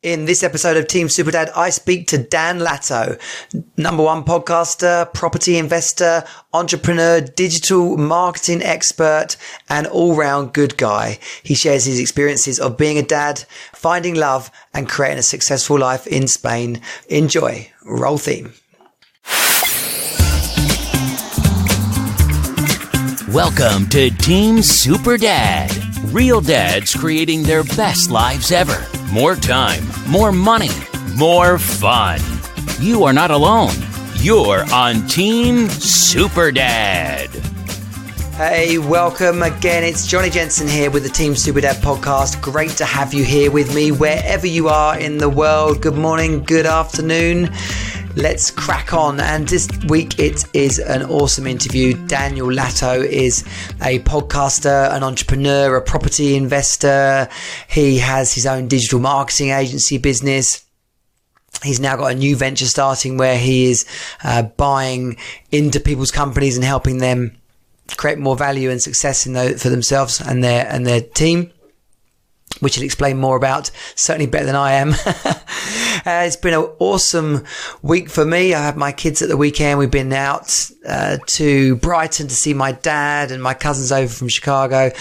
In this episode of Team Superdad, I speak to Dan Latto, #1 podcaster, property investor, entrepreneur, digital marketing expert, and all-round good guy. He shares his experiences of being a dad, finding love, and creating a successful life in Spain. Enjoy. Roll theme. Welcome to Team Superdad. Real dads creating their best lives ever. More time, more money, more fun. You are not alone. You're on Team Superdad. Hey, welcome again. It's Johnny Jensen here with the Team Superdad podcast. Great to have you here with me wherever you are in the world. Good morning, good afternoon. Let's crack on. And this week it is an awesome interview. Daniel Latto is a podcaster, an entrepreneur, a property investor. He has his own digital marketing agency business. He's now got a new venture starting where he is buying into people's companies and helping them create more value and success for themselves and their team, which he'll explain more about, certainly better than I am. It's been an awesome week for me. I had my kids at the weekend. We've been out to Brighton to see my dad and my cousins over from Chicago.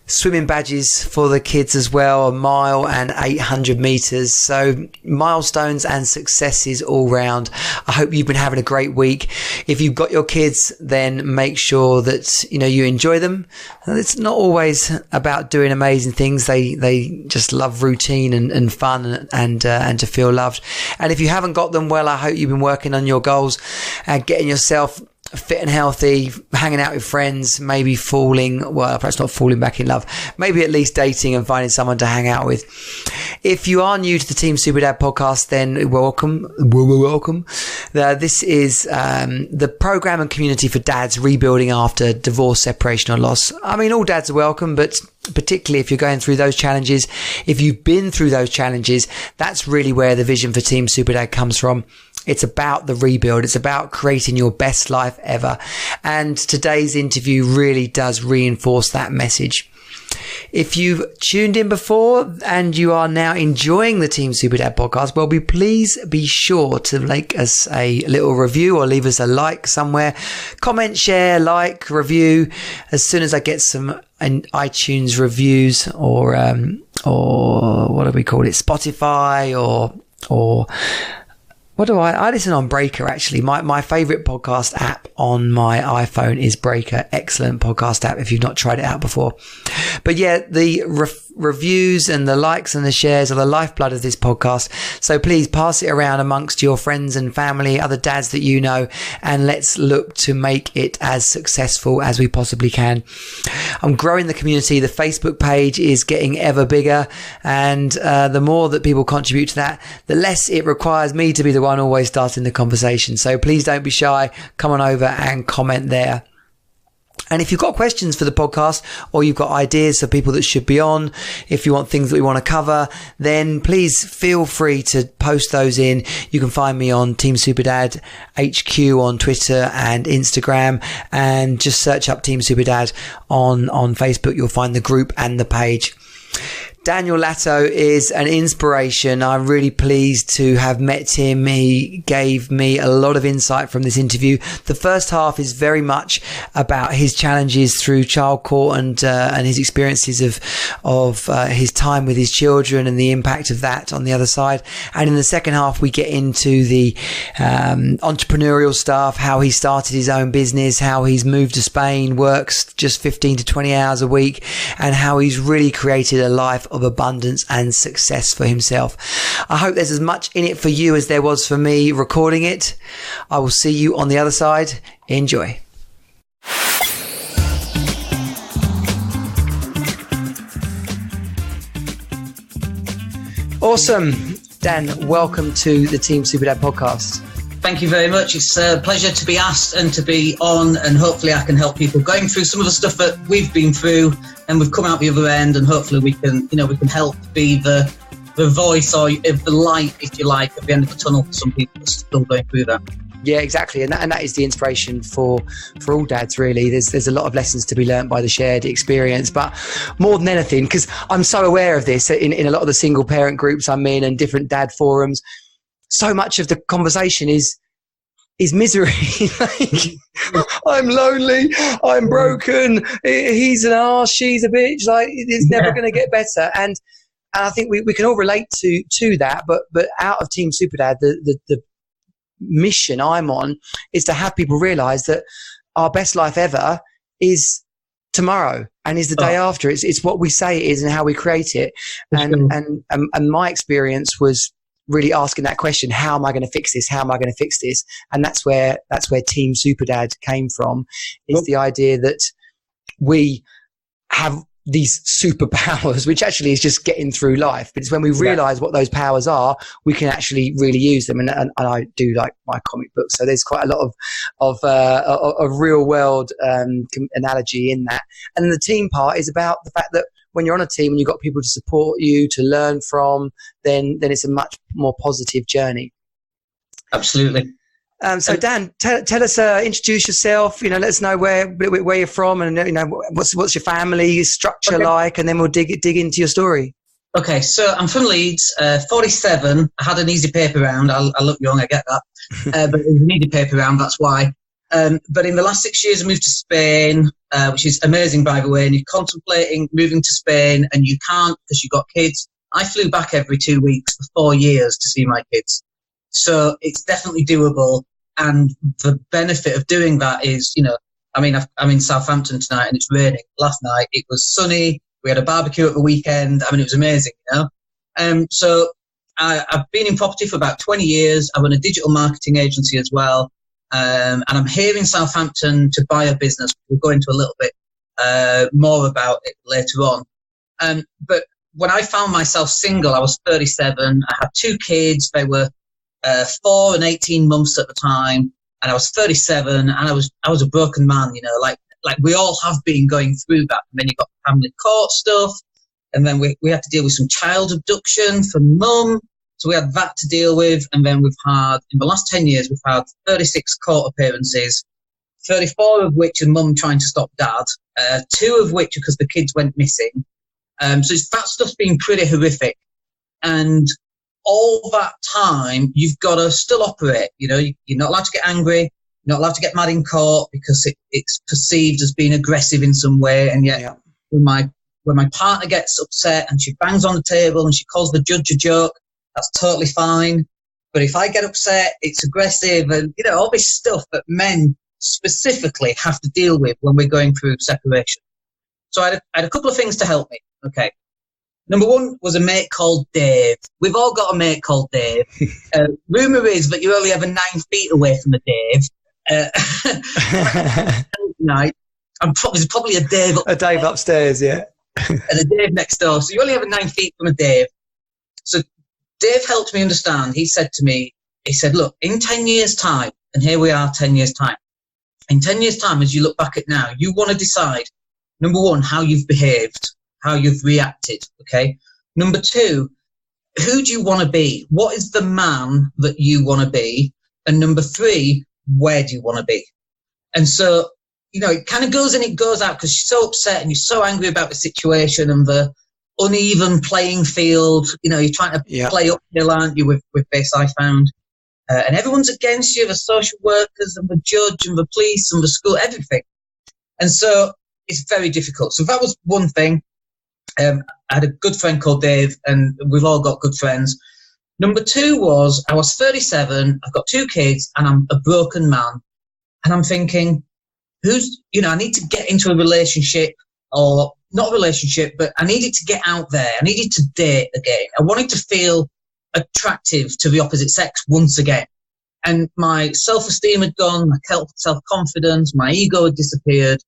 Swimming badges for the kids as well, 1 mile and 800 meters. So milestones and successes all round. I hope you've been having a great week. If you've got your kids, then make sure that you enjoy them. It's not always about doing amazing things. They just love routine and fun and to feel loved. And if you haven't got them, well, I hope you've been working on your goals and getting yourself fit and healthy, hanging out with friends, maybe perhaps not falling back in love, maybe at least dating and finding someone to hang out with. If you are new to the Team Superdad podcast, then welcome. This is the program and community for dads rebuilding after divorce, separation or loss. I mean, all dads are welcome, but particularly if you're going through those challenges, if you've been through those challenges, that's really where the vision for Team Superdad comes from. It's about the rebuild. It's about creating your best life ever. And today's interview really does reinforce that message. If you've tuned in before and you are now enjoying the Team Superdad podcast, well, please be sure to make us a little review or leave us a like somewhere. Comment, share, like, review. As soon as I get some iTunes reviews or what do we call it? Spotify or what do I listen on Breaker, actually. My favorite podcast app on my iPhone is Breaker. Excellent podcast app if you've not tried it out before. But yeah, the reviews and the likes and the shares are the lifeblood of this podcast. So please pass it around amongst your friends and family, other dads that you know, and let's look to make it as successful as we possibly can. I'm growing the community. The Facebook page is getting ever bigger, and the more that people contribute to that, the less it requires me to be the one always starting the conversation. So please don't be shy. Come on over and comment there. And if you've got questions for the podcast or you've got ideas for people that should be on, if you want things that we want to cover, then please feel free to post those in. You can find me on Team Superdad HQ on Twitter and Instagram, and just search up Team Superdad on Facebook. You'll find the group and the page. Daniel Latto is an inspiration. I'm really pleased to have met him. He gave me a lot of insight from this interview. The first half is very much about his challenges through child court and his experiences of his time with his children and the impact of that on the other side. And in the second half, we get into the entrepreneurial stuff, how he started his own business, how he's moved to Spain, works just 15 to 20 hours a week, and how he's really created a life of abundance and success for himself. I hope there's as much in it for you as there was for me recording it. I will see you on the other side. Enjoy. Awesome. Dan, welcome to the Team Superdad podcast. Thank you very much. It's a pleasure to be asked and to be on, and hopefully I can help people going through some of the stuff that we've been through, and we've come out the other end, and hopefully we can help be the voice or the light, if you like, at the end of the tunnel for some people that are still going through that. Yeah, exactly, and that is the inspiration for all dads. Really, there's a lot of lessons to be learnt by the shared experience. But more than anything, because I'm so aware of this in a lot of the single parent groups I'm in and different dad forums, so much of the conversation is misery. Like, I'm lonely, I'm broken, he's an arse, she's a bitch. Like, it's never going to get better. And I think we can all relate to that. But out of Team Superdad, the mission I'm on is to have people realize that our best life ever is tomorrow and is the day after. It's what we say it is and how we create it. And my experience was really asking that question: how am I going to fix this? How am I going to fix this? And that's where Team Superdad came from. Is the idea that we have these superpowers, which actually is just getting through life. But it's when we realize what those powers are, we can actually really use them. And I do like my comic books, so there's quite a lot of real world analogy in that. And the team part is about the fact that when you're on a team and you've got people to support you, to learn from, then it's a much more positive journey. Absolutely. So Dan, tell us, introduce yourself. Let us know where you're from, and what's your family structure like, and then we'll dig into your story. Okay, so I'm from Leeds, 47. I had an easy paper round. I look young, I get that, but it was an easy paper round. That's why. But in the last 6 years, I moved to Spain, which is amazing, by the way. And you're contemplating moving to Spain, and you can't because you've got kids. I flew back every 2 weeks for 4 years to see my kids, so it's definitely doable. And the benefit of doing that is, I'm in Southampton tonight and it's raining. Last night it was sunny. We had a barbecue at the weekend. It was amazing, So I've been in property for about 20 years. I run a digital marketing agency as well. And I'm here in Southampton to buy a business. We'll go into a little bit more about it later on. But when I found myself single, I was 37. I had 2 kids. They were 4 and 18 months at the time, and I was 37, and I was a broken man, like we all have been going through that. And then you got family court stuff, and then we had to deal with some child abduction from mum, so we had that to deal with. And then we've had, in the last 10 years, we've had 36 court appearances, 34 of which are mum trying to stop dad, 2 of which are because the kids went missing. So that stuff's been pretty horrific. And all that time, you've got to still operate. You're not allowed to get angry. You're not allowed to get mad in court because it's perceived as being aggressive in some way. And yet, when my partner gets upset and she bangs on the table and she calls the judge a joke, that's totally fine. But if I get upset, it's aggressive, and all this stuff that men specifically have to deal with when we're going through separation. So I had a couple of things to help me. Okay. Number 1 was a mate called Dave. We've all got a mate called Dave. Rumour is that you're only ever 9 feet away from a Dave. Night, there's probably a Dave upstairs. A Dave upstairs, yeah. And a Dave next door. So you only have 9 feet from a Dave. So Dave helped me understand. He said to me, look, in 10 years' time, and here we are 10 years' time. In 10 years' time, as you look back at now, you want to decide, number 1, how you've behaved, how you've reacted, okay? Number 2, who do you want to be? What is the man that you want to be? And number 3, where do you want to be? And so, it kind of goes in, it goes out, because you're so upset and you're so angry about the situation and the uneven playing field. You're trying to play uphill, aren't you, with this, I found. And everyone's against you, the social workers and the judge and the police and the school, everything. And so it's very difficult. So that was one thing. I had a good friend called Dave, and we've all got good friends. Number 2 was, I was 37, I've got 2 kids, and I'm a broken man. And I'm thinking, I need to get into a relationship, or not a relationship, but I needed to get out there. I needed to date again. I wanted to feel attractive to the opposite sex once again. And my self-esteem had gone, my self-confidence, my ego had disappeared.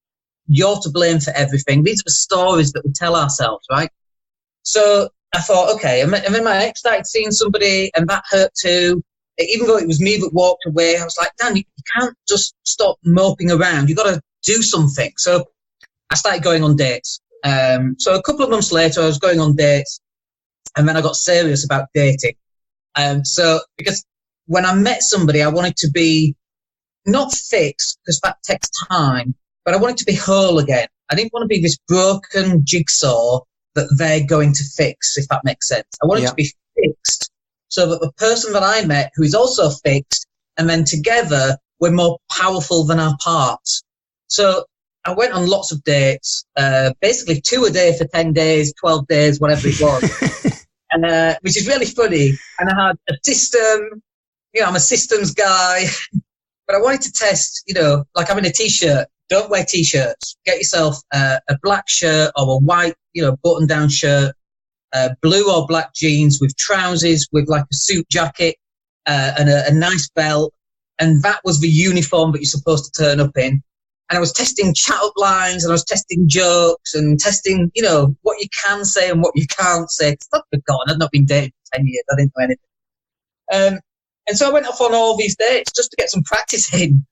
You're to blame for everything. These are the stories that we tell ourselves, right? So I thought, okay, and then my ex started seeing somebody, and that hurt too. Even though it was me that walked away, I was like, Dan, you can't just stop moping around. You've got to do something. So I started going on dates. So a couple of months later, I was going on dates, and then I got serious about dating. So because when I met somebody, I wanted to be not fix, because that takes time, but I wanted to be whole again. I didn't want to be this broken jigsaw that they're going to fix, if that makes sense. I wanted to be fixed so that the person that I met, who is also fixed, and then together we're more powerful than our parts. So I went on lots of dates, basically 2 a day for 10 days, 12 days, whatever it was. And which is really funny. And I had a system, I'm a systems guy, but I wanted to test, like I'm in a t-shirt. Don't wear t-shirts. Get yourself a black shirt or a white, button-down shirt, blue or black jeans with trousers, with like a suit jacket and a nice belt. And that was the uniform that you're supposed to turn up in. And I was testing chat-up lines, and I was testing jokes and testing, what you can say and what you can't say. It's not forgotten. I'd not been dating for 10 years. I didn't know anything. And so I went off on all these dates just to get some practice in.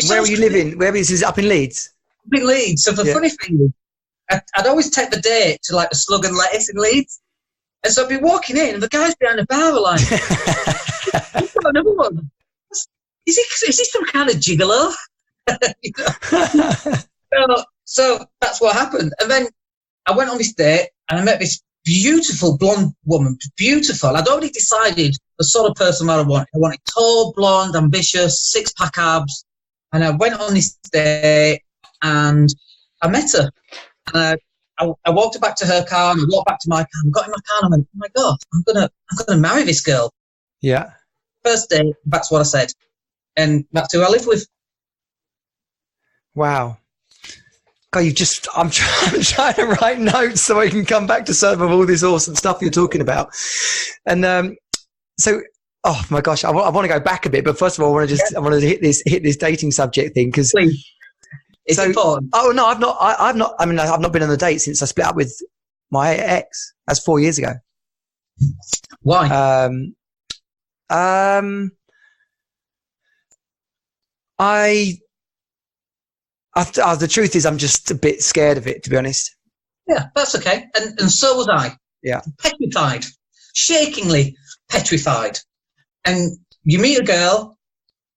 Where were you living? Where was this? Up in Leeds? Up in Leeds. So the funny thing is, I'd always take the date to like the Slug and Lettuce in Leeds. And so I'd be walking in, and the guys behind the bar were like, I've got another one. Is he some kind of gigolo? So that's what happened. And then I went on this date, and I met this beautiful blonde woman. Beautiful. I'd already decided the sort of person that I wanted. I wanted tall, blonde, ambitious, 6-pack abs. And I went on this date, and I met her. And I walked back to her car, and I walked back to my car, and got in my car, and I went, oh my God, I'm gonna marry this girl. Yeah. First day, that's what I said. And that's who I live with. Wow. God, I'm trying to write notes so I can come back to some of all this awesome stuff you're talking about. And so, oh my gosh, I want to go back a bit, but first of all, I want to hit this dating subject thing, because it's important. Oh no, I've not been on a date since I split up with my ex. That's 4 years ago. Why? The truth is, I'm just a bit scared of it, to be honest. Yeah, that's okay. And so was I. Yeah. Petrified. Shakingly petrified. And you meet a girl,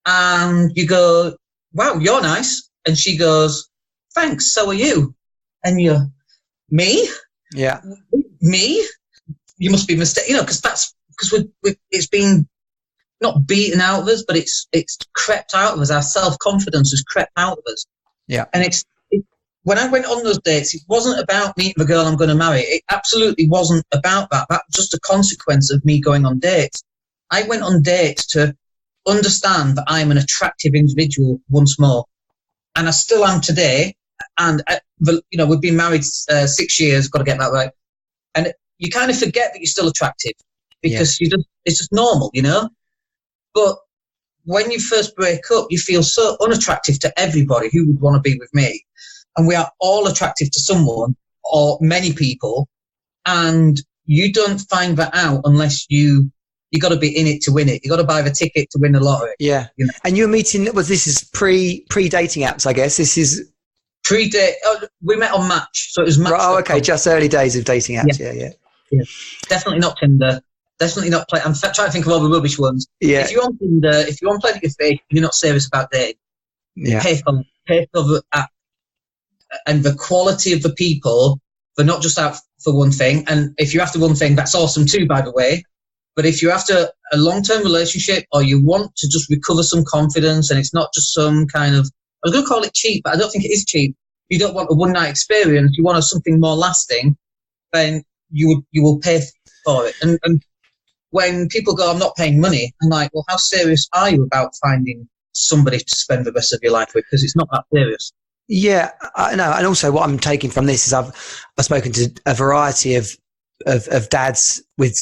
and you go, wow, you're nice. And she goes, thanks, so are you. And you're, me? Yeah. Me? You must be mistaken, because it's been not beaten out of us, but it's crept out of us. Our self-confidence has crept out of us. Yeah. And when I went on those dates, it wasn't about meeting the girl I'm going to marry. It absolutely wasn't about that. That was just a consequence of me going on dates. I went on dates to understand that I'm an attractive individual once more. And I still am today. And, we've been married 6 years, got to get that right. And you kind of forget that you're still attractive, because it's just normal, But when you first break up, you feel so unattractive to everybody who would want to be with me. And we are all attractive to someone, or many people. And you don't find that out unless you got to be in it to win it. You got to buy the ticket to win the lottery. Yeah. And you're meeting, this is pre-dating apps, I guess. This is pre-date. We met on Match. So it was Match. Oh, okay. Just early days of dating apps. Yeah. Definitely not Tinder. Definitely not play. I'm trying to think of all the rubbish ones. Yeah. If you're on Tinder, if you want to play your face, you're not serious about dating. Yeah. Pay for the app, and the quality of the people. They're not just out for one thing. And if you're after one thing, that's awesome too, by the way. But if you're after a long-term relationship, or you want to just recover some confidence, and it's not just some kind of, I was going to call it cheap, but I don't think it is cheap. You don't want a one-night experience. You want something more lasting. Then you will pay for it. And when people go, I'm not paying money, I'm like, well, how serious are you about finding somebody to spend the rest of your life with? Because it's not that serious. Yeah, I know. And also what I'm taking from this is I've spoken to a variety of dads with,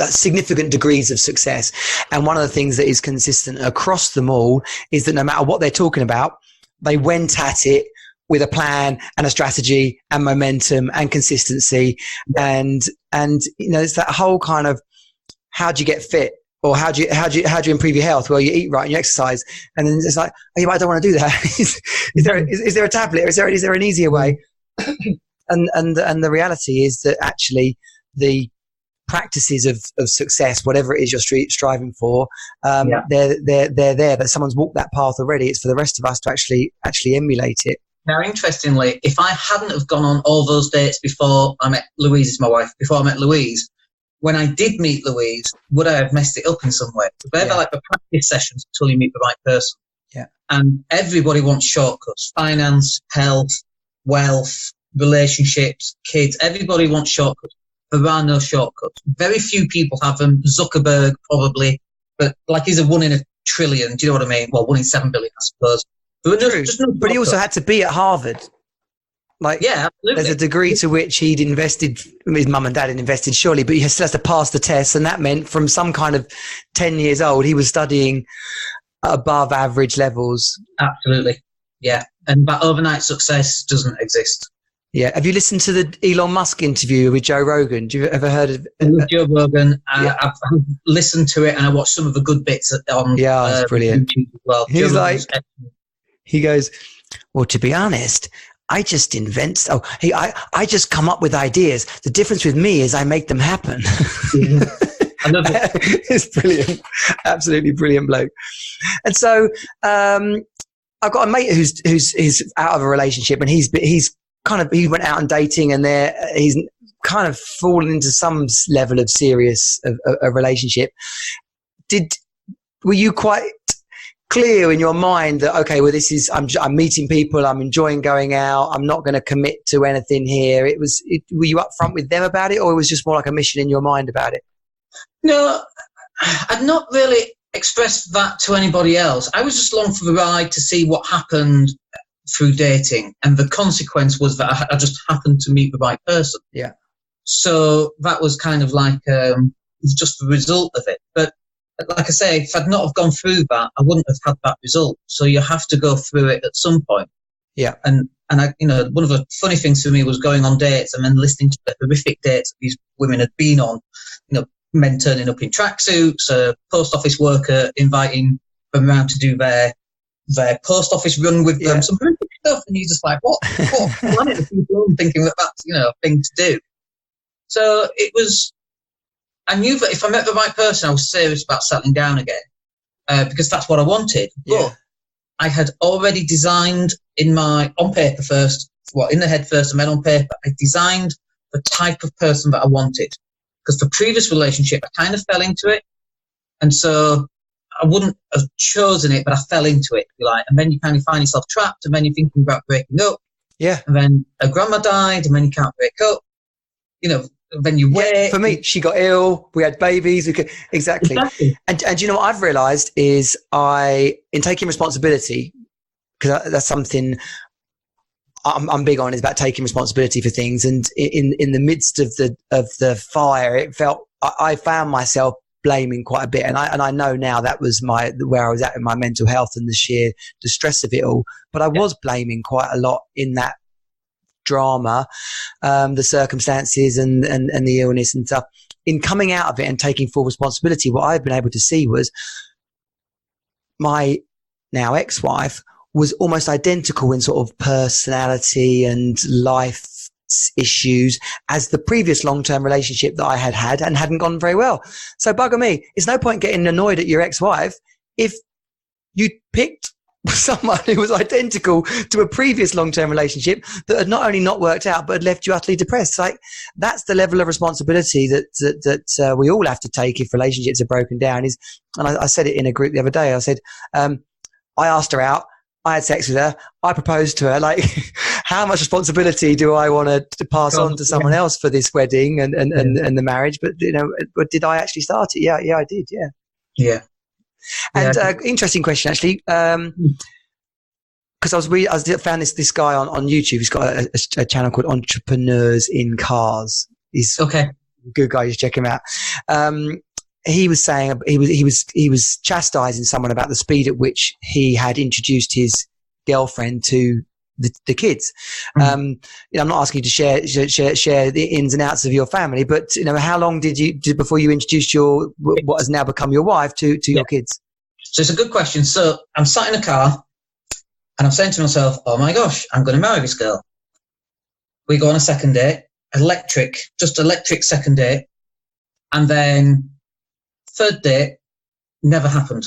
significant degrees of success. And one of the things that is consistent across them all is that no matter what they're talking about, they went at it with a plan and a strategy and momentum and consistency. And it's that whole kind of, how do you get fit? Or how do you improve your health? Well, you eat right and you exercise. And then it's like, oh, yeah, I don't want to do that. is there a tablet? Is there an easier way? and the reality is that actually the practices of success, whatever it is you're striving for, they're there, that someone's walked that path already. It's for the rest of us to actually emulate it. Now, interestingly, if I hadn't have gone on all those dates before I met Louise, is my wife, before I met Louise, when I did meet Louise, would I have messed it up in some way? They're like the practice sessions until you meet the right person. Yeah. And everybody wants shortcuts. Finance, health, wealth, relationships, kids. Everybody wants shortcuts. There are no shortcuts. Very few people have them. Zuckerberg, probably. But like he's a 1 in a trillion. Do you know what I mean? Well, 1 in 7 billion, I suppose. But he also had to be at Harvard. Like, yeah, absolutely. There's a degree to which he'd invested, his mum and dad had invested surely, but he still has to pass the test. And that meant from some kind of 10 years old, he was studying above average levels. Absolutely. Yeah. And that overnight success doesn't exist. Yeah. Have you listened to the Elon Musk interview with Joe Rogan? Do you ever heard of Joe Rogan? I've listened to it and I watched some of the good bits on it's brilliant. YouTube as well. He's like, he goes, well, to be honest, I just I just come up with ideas. The difference with me is I make them happen. Yeah. I love it. It's brilliant. Absolutely brilliant bloke. And so I've got a mate who's out of a relationship, and he went out and dating, and he's kind of fallen into some level of serious a relationship. Were you quite clear in your mind that, okay, well, this is, I'm meeting people, I'm enjoying going out, I'm not going to commit to anything here? Were you upfront with them about it, or it was just more like a mission in your mind about it? No, I'd not really expressed that to anybody else. I was just along for the ride to see what happened through dating, and the consequence was that I just happened to meet the right person. Yeah. So that was kind of like just the result of it. But like I say, if I'd not have gone through that, I wouldn't have had that result. So you have to go through it at some point. Yeah. And I, one of the funny things for me was going on dates and then listening to the horrific dates that these women had been on. Men turning up in tracksuits, a post office worker inviting them around to do their post office run with them, some horrific stuff. And you're just like, what planet are people on thinking that that's, a thing to do? So it was, I knew that if I met the right person, I was serious about settling down again, because that's what I wanted. Yeah. But I had already designed on paper first, in the head first and then on paper, I designed the type of person that I wanted. Because the previous relationship, I kind of fell into it. And so I wouldn't have chosen it, but I fell into it, if you like. And then you kind of find yourself trapped, and then you're thinking about breaking up. Yeah. And then her grandma died, and then you can't break up. Then you wait. Yeah, for me, she got ill. We had babies. Exactly. And what I've realised is in taking responsibility, because that's something I'm big on, is about taking responsibility for things. And in the midst of the fire, I found myself blaming quite a bit. And I know now that was where I was at in my mental health and the sheer distress of it all. But I was blaming quite a lot in that drama, the circumstances and the illness and stuff. In coming out of it and taking full responsibility, what I've been able to see was my now ex-wife was almost identical in sort of personality and life issues as the previous long-term relationship that I had and hadn't gone very well. So bugger me, it's no point getting annoyed at your ex-wife if you picked someone who was identical to a previous long-term relationship that had not only not worked out but had left you utterly depressed. Like, that's the level of responsibility that we all have to take if relationships are broken down. And I said it in a group the other day. I said, I asked her out, I had sex with her, I proposed to her. Like, how much responsibility do I want to pass on to someone else for this wedding and the marriage? But but did I actually start it? Yeah, I did. Yeah. And interesting question, actually, because I found this guy on YouTube. He's got a channel called Entrepreneurs in Cars. He's a good guy. You should check him out. He was saying he was chastising someone about the speed at which he had introduced his girlfriend to the kids. I'm not asking you to share the ins and outs of your family, but how long did before you introduced what has now become your wife to your kids? So it's a good question. So I'm sat in a car and I'm saying to myself, oh my gosh, I'm going to marry this girl. We go on a second date, electric second date. And then third date never happened.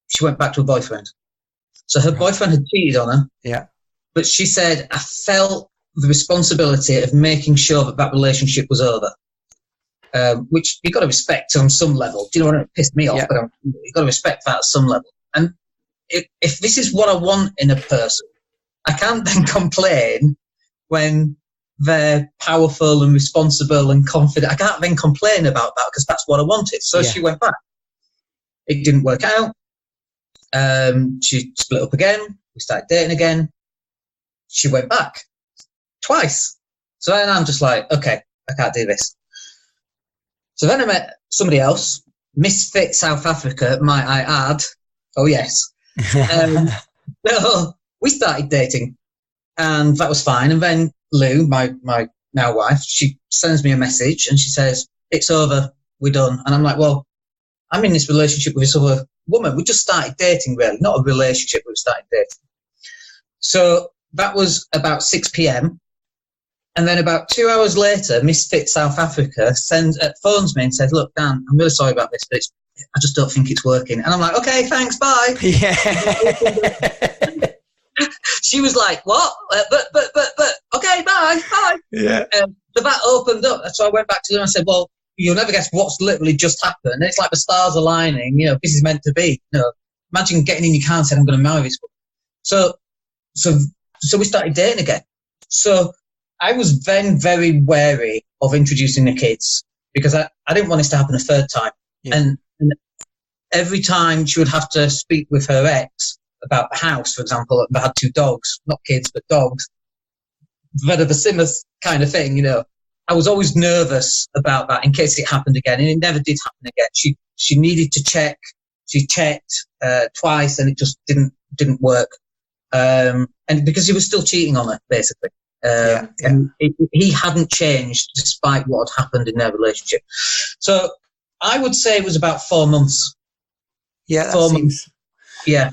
She went back to her boyfriend. So her boyfriend had cheated on her. Yeah. But she said, I felt the responsibility of making sure that relationship was over. Which you've got to respect on some level. Do you know what? It pissed me off, but you've got to respect that at some level. And if this is what I want in a person, I can't then complain when they're powerful and responsible and confident. I can't then complain about that because that's what I wanted. So she went back. It didn't work out. She split up again. We started dating again. She went back twice. So then I'm just like, okay, I can't do this. So then I met somebody else, Misfit South Africa, might I add. Oh, yes. So we started dating, and that was fine. And then Lou, my now wife, she sends me a message, and she says, it's over, we're done. And I'm like, well, I'm in this relationship with this other woman. We just started dating, really. Not a relationship, we started dating. So that was about 6 p.m. And then about 2 hours later, Misfit South Africa phones me and said, look, Dan, I'm really sorry about this, but I just don't think it's working. And I'm like, okay, thanks, bye. Yeah. She was like, what? But, okay, bye. Yeah. So that opened up. So I went back to them and I said, well, you'll never guess what's literally just happened. And it's like the stars aligning, this is meant to be. Imagine getting in your car and saying, I'm going to marry this woman. So we started dating again. So I was then very wary of introducing the kids because I didn't want this to happen a third time. Yeah. And every time she would have to speak with her ex about the house, for example, they had 2 dogs, not kids, but dogs, that are the similar kind of thing, I was always nervous about that in case it happened again. And it never did happen again. She needed to check. She checked twice and it just didn't work. And because he was still cheating on her, basically. And he hadn't changed despite what had happened in their relationship. So I would say it was about 4 months. Yeah, that seems. Yeah.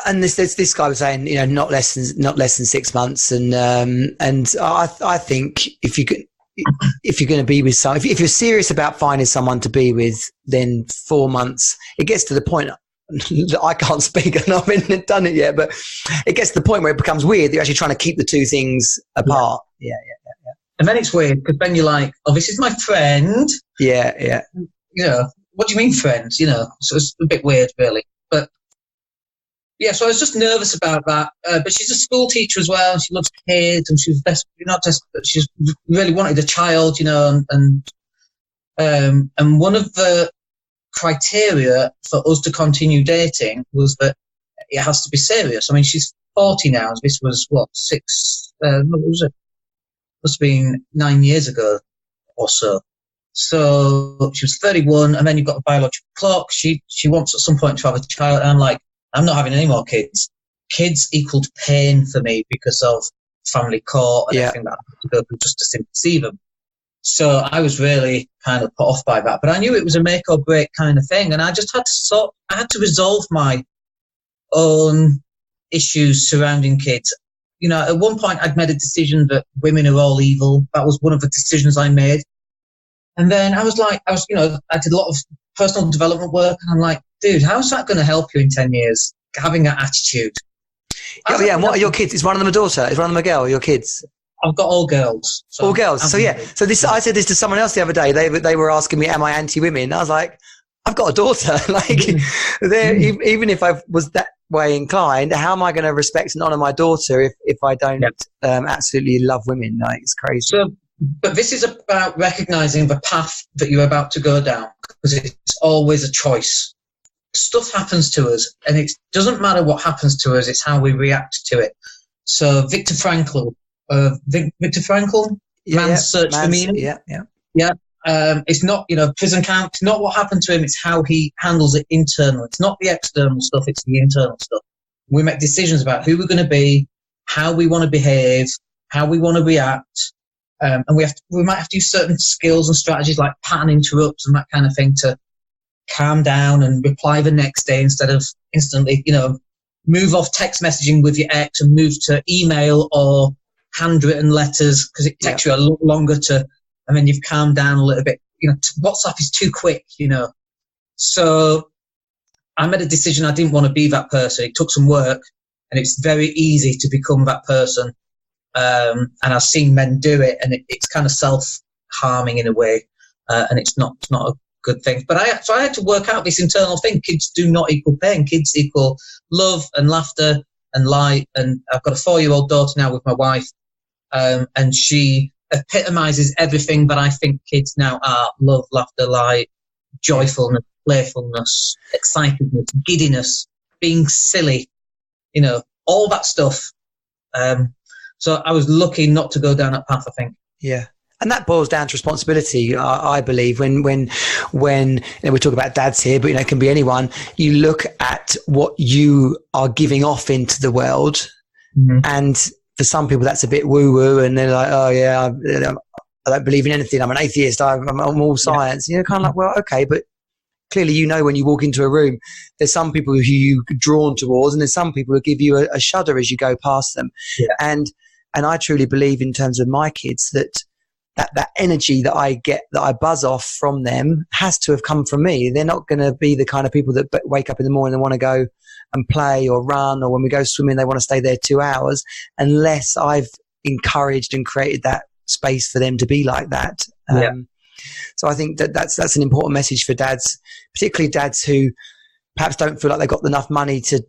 And this guy was saying, not less than 6 months, and I think if you're going to be with someone, if you're serious about finding someone to be with, then 4 months. It gets to the point. I can't speak, and I haven't done it yet, but it gets to the point where it becomes weird. You're actually trying to keep the two things apart. Yeah. And then it's weird because then you're like, oh, this is my friend. Yeah. What do you mean friends? So it's a bit weird, really. But yeah, so I was just nervous about that. But she's a school teacher as well. She loves kids, and she was not just, she really wanted a child, and one of the criteria for us to continue dating was that it has to be serious. I mean, she's 40 now. This was what, what was it? Must have been 9 years ago or so. So she was 31, and then you've got the biological clock. She wants at some point to have a child, and I'm like, I'm not having any more kids. Kids equaled pain for me because of family court and everything that I had to go through just to simply see them. So I was really kind of put off by that. But I knew it was a make or break kind of thing, and I just had to resolve my own issues surrounding kids. At one point I'd made a decision that women are all evil. That was one of the decisions I made. And then I did a lot of personal development work, and I'm like, dude, how's that going to help you in 10 years, having that attitude? Yeah, and what are your kids? Is one of them a daughter? Is one of them a girl, your kids? I've got all girls. So all girls. So yeah. So I said this to someone else the other day. They were asking me, am I anti-women? I was like, I've got a daughter. Even if I was that way inclined, how am I going to respect and honour my daughter if I don't absolutely love women? It's crazy. So, but this is about recognising the path that you're about to go down, because it's always a choice. Stuff happens to us, and it doesn't matter what happens to us, it's how we react to it. So Viktor Frankl, Man's Search for Meaning. Yeah. It's not, prison camp. It's not what happened to him. It's how he handles it internal. It's not the external stuff. It's the internal stuff. We make decisions about who we're going to be, how we want to behave, how we want to react. And we might have to use certain skills and strategies like pattern interrupts and that kind of thing to calm down and reply the next day instead of instantly, move off text messaging with your ex and move to email or handwritten letters because it takes you a lot longer and then you've calmed down a little bit. WhatsApp is too quick, So I made a decision. I didn't want to be that person. It took some work, and it's very easy to become that person. And I've seen men do it, and it's kind of self-harming in a way, and it's not a good thing. But I had to work out this internal thing. Kids do not equal pain. Kids equal love and laughter and light. And I've got a 4-year-old daughter now with my wife, and she epitomizes everything that I think kids now are: love, laughter, light, joyfulness, playfulness, excitedness, giddiness, being silly, all that stuff. So I was lucky not to go down that path, I think. Yeah. And that boils down to responsibility, I believe. When we talk about dads here, but it can be anyone. You look at what you are giving off into the world, and for some people that's a bit woo-woo, and they're like, "Oh yeah, I don't believe in anything. I'm an atheist. I'm all science." You're kind of like, "Well, okay," but clearly, when you walk into a room, there's some people who you're drawn towards, and there's some people who give you a shudder as you go past them. Yeah. And I truly believe, in terms of my kids, that energy that I get, that I buzz off from them, has to have come from me. They're not going to be the kind of people that wake up in the morning and want to go and play or run, or when we go swimming, they want to stay there 2 hours, unless I've encouraged and created that space for them to be like that. So I think that's an important message for dads, particularly dads who perhaps don't feel like they've got enough money to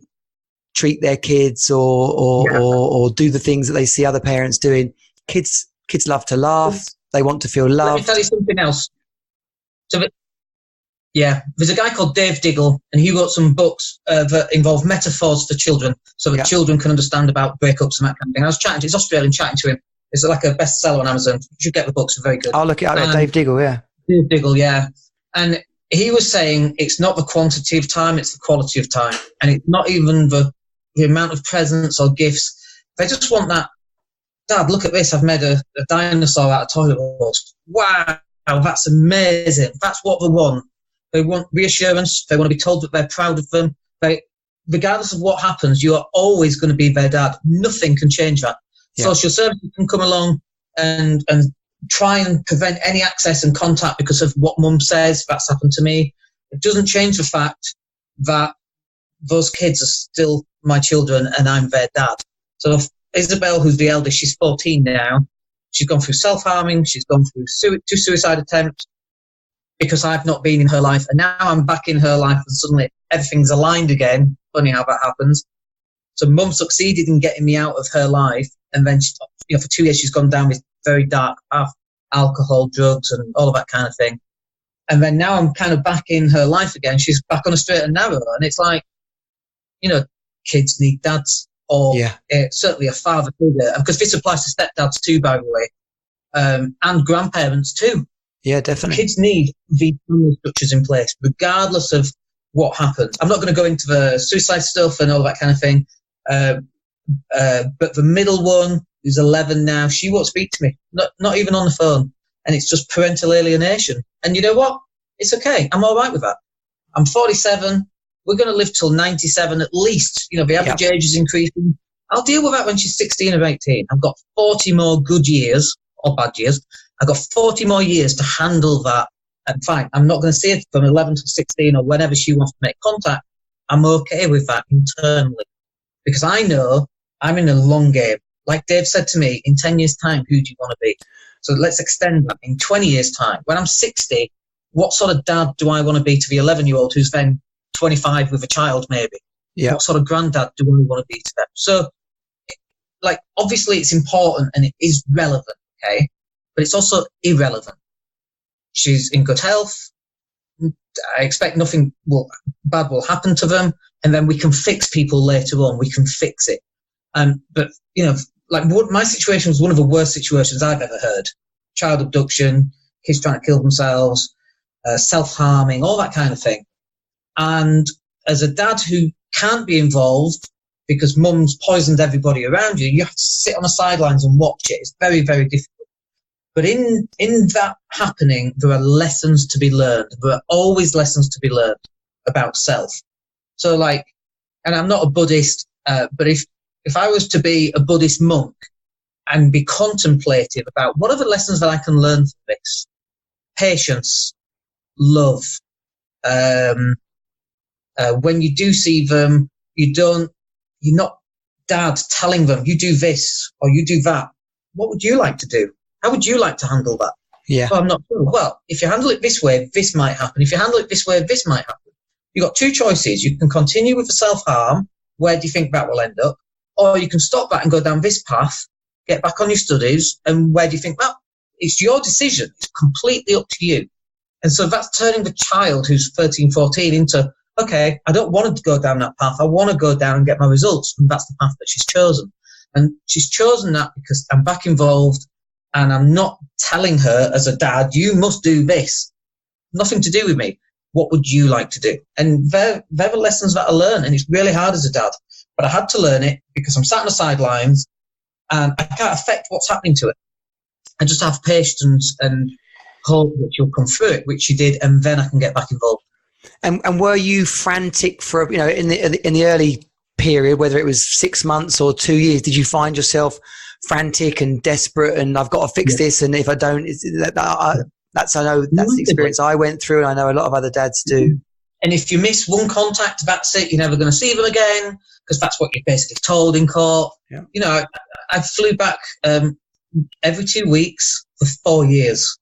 treat their kids or do the things that they see other parents doing. Kids love to laugh. They want to feel loved. Let me tell you something else. There's a guy called Dave Diggle, and he wrote some books that involve metaphors for children, so that children can understand about breakups and that kind of thing. I was he's Australian, chatting to him. It's like a bestseller on Amazon. You should get the books; they're very good. I'll look it up. Dave Diggle, yeah. Dave Diggle, yeah. And he was saying it's not the quantity of time; it's the quality of time, and it's not even the amount of presents or gifts. They just want that. Dad, look at this. I've made a dinosaur out of toilet rolls. Wow, that's amazing. That's what they want. They want reassurance. They want to be told that they're proud of them. Regardless of what happens, you are always going to be their dad. Nothing can change that. Yeah. Social services can come along and try and prevent any access and contact because of what mum says. That's happened to me. It doesn't change the fact that those kids are still my children and I'm their dad. So Isabel, who's the eldest, she's 14 now. She's gone through self-harming. She's gone through 2 suicide attempts because I've not been in her life. And now I'm back in her life and suddenly everything's aligned again. Funny how that happens. So mum succeeded in getting me out of her life. And then, for 2 years, she's gone down this very dark path, alcohol, drugs, and all of that kind of thing. And then now I'm kind of back in her life again. She's back on a straight and narrow. And it's like, kids need dads. Or certainly a father figure, because this applies to stepdads too, by the way, and grandparents too. Yeah, definitely. Kids need these family structures in place, regardless of what happens. I'm not going to go into the suicide stuff and all that kind of thing, but the middle one, who's 11 now, she won't speak to me, not even on the phone, and it's just parental alienation. And you know what? It's okay. I'm all right with that. I'm 47. We're going to live till 97 at least. The average age is increasing. I'll deal with that when she's 16 or 18. I've got 40 more good years, or bad years. I've got 40 more years to handle that. And fine, I'm not going to see it from 11 to 16 or whenever she wants to make contact. I'm okay with that internally. Because I know I'm in a long game. Like Dave said to me, in 10 years' time, who do you want to be? So let's extend that. In 20 years' time, when I'm 60, what sort of dad do I want to be to the 11-year-old who's then 25 with a child, maybe? Yeah. What sort of granddad do I want to be to them? So, obviously it's important and it is relevant, okay? But it's also irrelevant. She's in good health. I expect nothing bad will happen to them. And then we can fix people later on. We can fix it. But, my situation was one of the worst situations I've ever heard. Child abduction, kids trying to kill themselves, self-harming, all that kind of thing. And as a dad who can't be involved because mum's poisoned everybody around you, you have to sit on the sidelines and watch it. It's very, very difficult. But in that happening, there are lessons to be learned. There are always lessons to be learned about self. So and I'm not a Buddhist, but if I was to be a Buddhist monk and be contemplative about what are the lessons that I can learn from this, patience, love. When you do see them, you're not dad telling them, you do this or you do that. What would you like to do? How would you like to handle that? Yeah. Well, I'm not sure. Well, if you handle it this way, this might happen. If you handle it this way, this might happen. You've got two choices. You can continue with the self-harm. Where do you think that will end up? Or you can stop that and go down this path, get back on your studies, and where do you think, well, it's your decision. It's completely up to you. And so that's turning the child who's 13, 14 into, okay, I don't want to go down that path. I want to go down and get my results. And that's the path that she's chosen. And she's chosen that because I'm back involved and I'm not telling her as a dad, you must do this. Nothing to do with me. What would you like to do? And they're the lessons that I learn. And it's really hard as a dad. But I had to learn it because I'm sat on the sidelines and I can't affect what's happening to it. I just have patience and hope that she'll come through it, which she did, and then I can get back involved. And were you frantic for, in the early period, whether it was 6 months or 2 years, did you find yourself frantic and desperate and I've got to fix this, and if I don't, that's the experience I went through, and I know a lot of other dads do. And if you miss one contact, that's it. You're never going to see them again, because that's what you're basically told in court. Yeah. I flew back every 2 weeks for 4 years.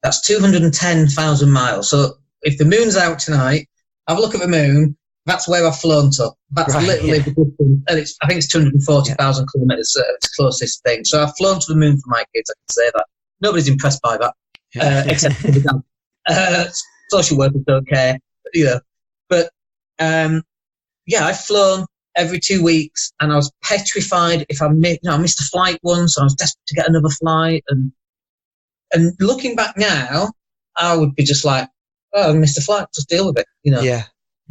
That's 210,000 miles. So if the moon's out tonight, have a look at the moon. That's where I've flown to. That's literally the distance. And I think it's 240,000 kilometres. It's the closest thing. So I've flown to the moon for my kids. I can say that. Nobody's impressed by that, except for the dad. Social workers don't care. But I've flown every 2 weeks, and I was petrified if I missed a flight once. I was desperate to get another flight, and looking back now, I would be just like, oh, I missed a flight, just deal with it, Yeah.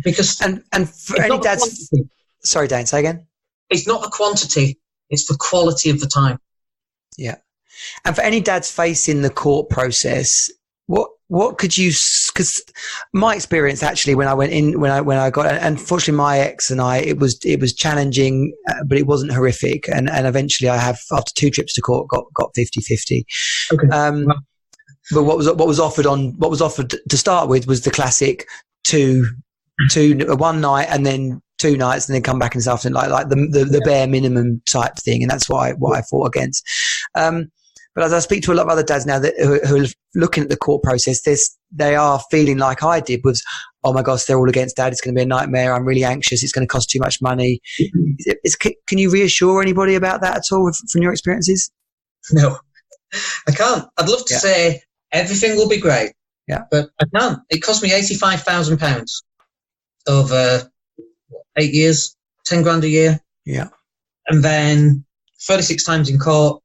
Because and for any dads, sorry, Dan, say again. It's not the quantity; it's the quality of the time. Yeah. And for any dads facing the court process, what could you? Because my experience actually, when I got, unfortunately, my ex and I, it was challenging, but it wasn't horrific, and eventually I have, after 2 trips to court, got 50-50. Okay. But what was offered to start with was the classic two 1 night and then 2 nights and then come back and something like the bare minimum type thing, and that's what I fought against. But as I speak to a lot of other dads now who are looking at the court process, they are feeling like I did, was, oh my gosh, they're all against dad. It's going to be a nightmare. I'm really anxious. It's going to cost too much money. Can you reassure anybody about that at all from your experiences? No, I can't. I'd love to say everything will be great. Yeah. But I can't. It cost me £85,000 over 8 years, 10 grand a year. Yeah. And then 36 times in court,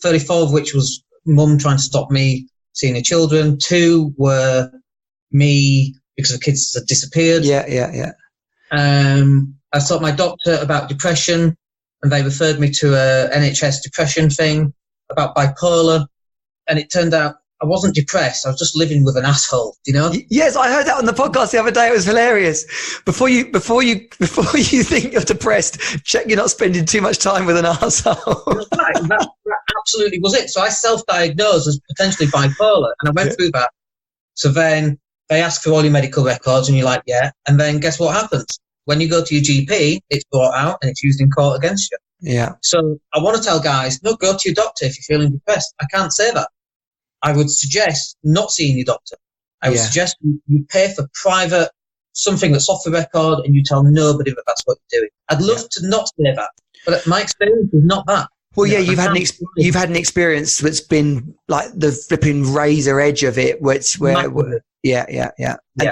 34 of which was mum trying to stop me seeing her children. 2 were me because the kids had disappeared. Yeah. I sought my doctor about depression, and they referred me to a NHS depression thing about bipolar. And it turned out I wasn't depressed. I was just living with an asshole, Yes, I heard that on the podcast the other day. It was hilarious. Before you think you're depressed, check you're not spending too much time with an asshole. That absolutely was it. So I self-diagnosed as potentially bipolar, and I went through that. So then they ask for all your medical records, and you're like, yeah. And then guess what happens? When you go to your GP, it's brought out and it's used in court against you. Yeah. So I want to tell guys, no, go to your doctor if you're feeling depressed. I can't say that. I would suggest not seeing your doctor. I would suggest you pay for private, something that's off the record, and you tell nobody that that's what you're doing. I'd love to not say that, but my experience is not that. Well, you've had an experience that's been like the flipping razor edge of it, and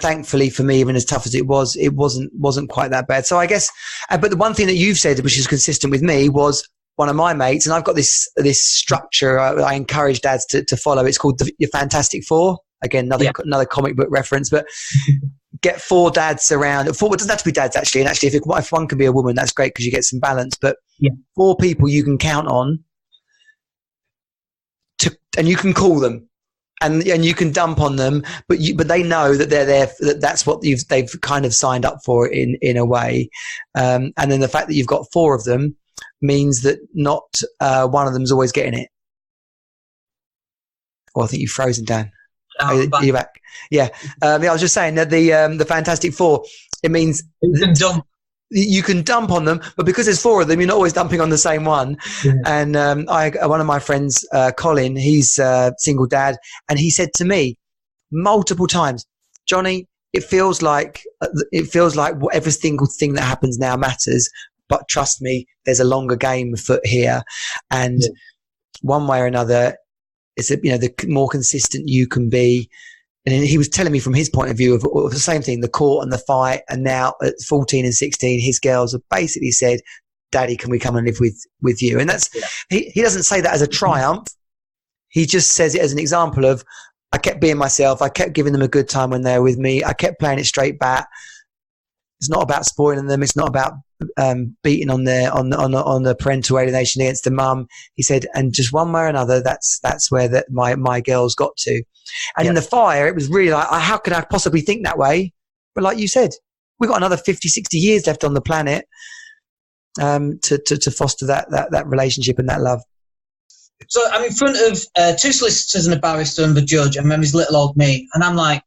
thankfully for me, even as tough as it wasn't quite that bad. So I guess, but the one thing that you've said, which is consistent with me, was one of my mates, and I've got this structure I encourage dads to follow. It's called your Fantastic Four. Again, another comic book reference, but get 4 dads around. 4, it doesn't have to be dads actually. And actually, if one can be a woman, that's great because you get some balance. But 4 people you can count on, and you can call them, and you can dump on them, but they know that they're there. That's what they've kind of signed up for in a way. And then the fact that you've got 4 of them means that not one of them's always getting it. Oh, I think you've frozen, Dan. Are you back? Yeah. I was just saying that the Fantastic Four, it means you can dump on them, but because there's 4 of them, you're not always dumping on the same one. Yeah. And one of my friends, Colin, he's a single dad, and he said to me multiple times, Johnny, it feels like every single thing that happens now matters, but trust me, there's a longer game afoot here, and one way or another, it's the more consistent you can be. And he was telling me from his point of view of the same thing, the court and the fight. And now at 14 and 16, his girls have basically said, Daddy, can we come and live with you? And that's, he doesn't say that as a triumph. He just says it as an example of, I kept being myself. I kept giving them a good time when they were with me. I kept playing it straight back. It's not about spoiling them. It's not about beating on the parental alienation against the mum. He said, and just one way or another, that's where my girls got to. And in the fire, it was really like, how could I possibly think that way? But like you said, we've got another 50, 60 years left on the planet to foster that relationship and that love. So I'm in front of 2 solicitors and a barrister and the judge, and then there's little old me. And I'm like,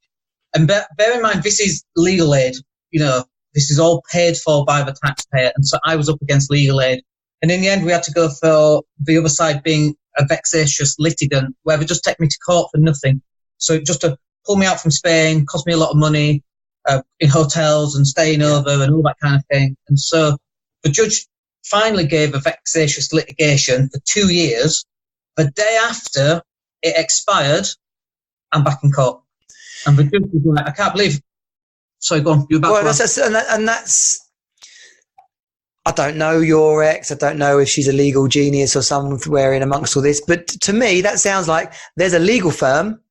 and bear in mind, this is legal aid, this is all paid for by the taxpayer. And so I was up against legal aid. And in the end, we had to go for the other side being a vexatious litigant, where they just take me to court for nothing. So just to pull me out from Spain, cost me a lot of money in hotels and staying over and all that kind of thing. And so the judge finally gave a vexatious litigation for 2 years. The day after it expired, I'm back in court. And the judge was like, I can't believe. Sorry, go on. You're back. Well, that's. I don't know your ex. I don't know if she's a legal genius or somewhere in amongst all this. But to me, that sounds like there's a legal firm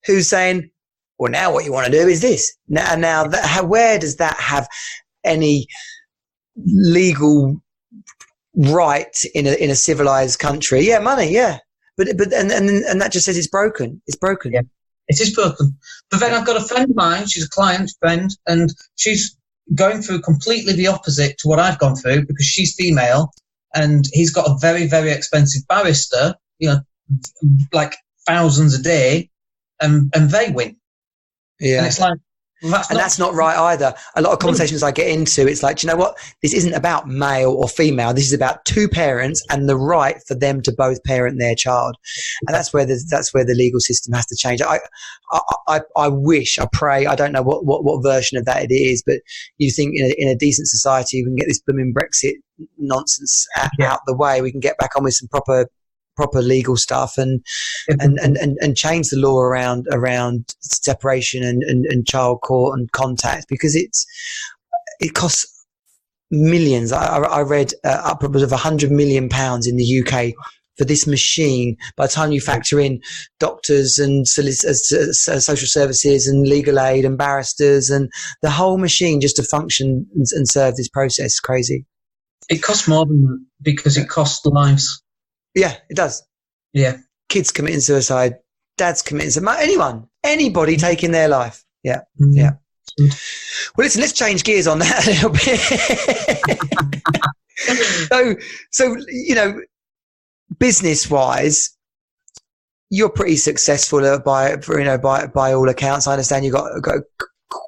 who's saying, well, now what you want to do is this. Now where does that have any legal right in a civilized country? Yeah, money, yeah. But that just says it's broken. It's broken. Yeah, it is broken. But then I've got a friend of mine, she's a client friend, and she's going through completely the opposite to what I've gone through, because she's female and he's got a very, very expensive barrister, like thousands a day, and they win. Yeah. And it's like, that's not right either. A lot of conversations I get into, it's like, do you know what? This isn't about male or female. This is about 2 parents and the right for them to both parent their child. And that's where the legal system has to change. I wish, I pray, I don't know what version of that it is, but you think in a decent society, we can get this blooming Brexit nonsense out the way. We can get back on with some proper legal stuff and change the law around separation and child court and contact, because it costs millions. I read upwards of £100 million in the UK for this machine. By the time you factor in doctors and social services and legal aid and barristers and the whole machine just to function and serve this process, is crazy. It costs more than that because it costs lives. Yeah, it does. Yeah. Kids committing suicide, dads committing suicide, anybody taking their life. Yeah. Mm-hmm. Yeah. Well, listen, let's change gears on that a little bit. So, business wise, you're pretty successful by all accounts. I understand you've got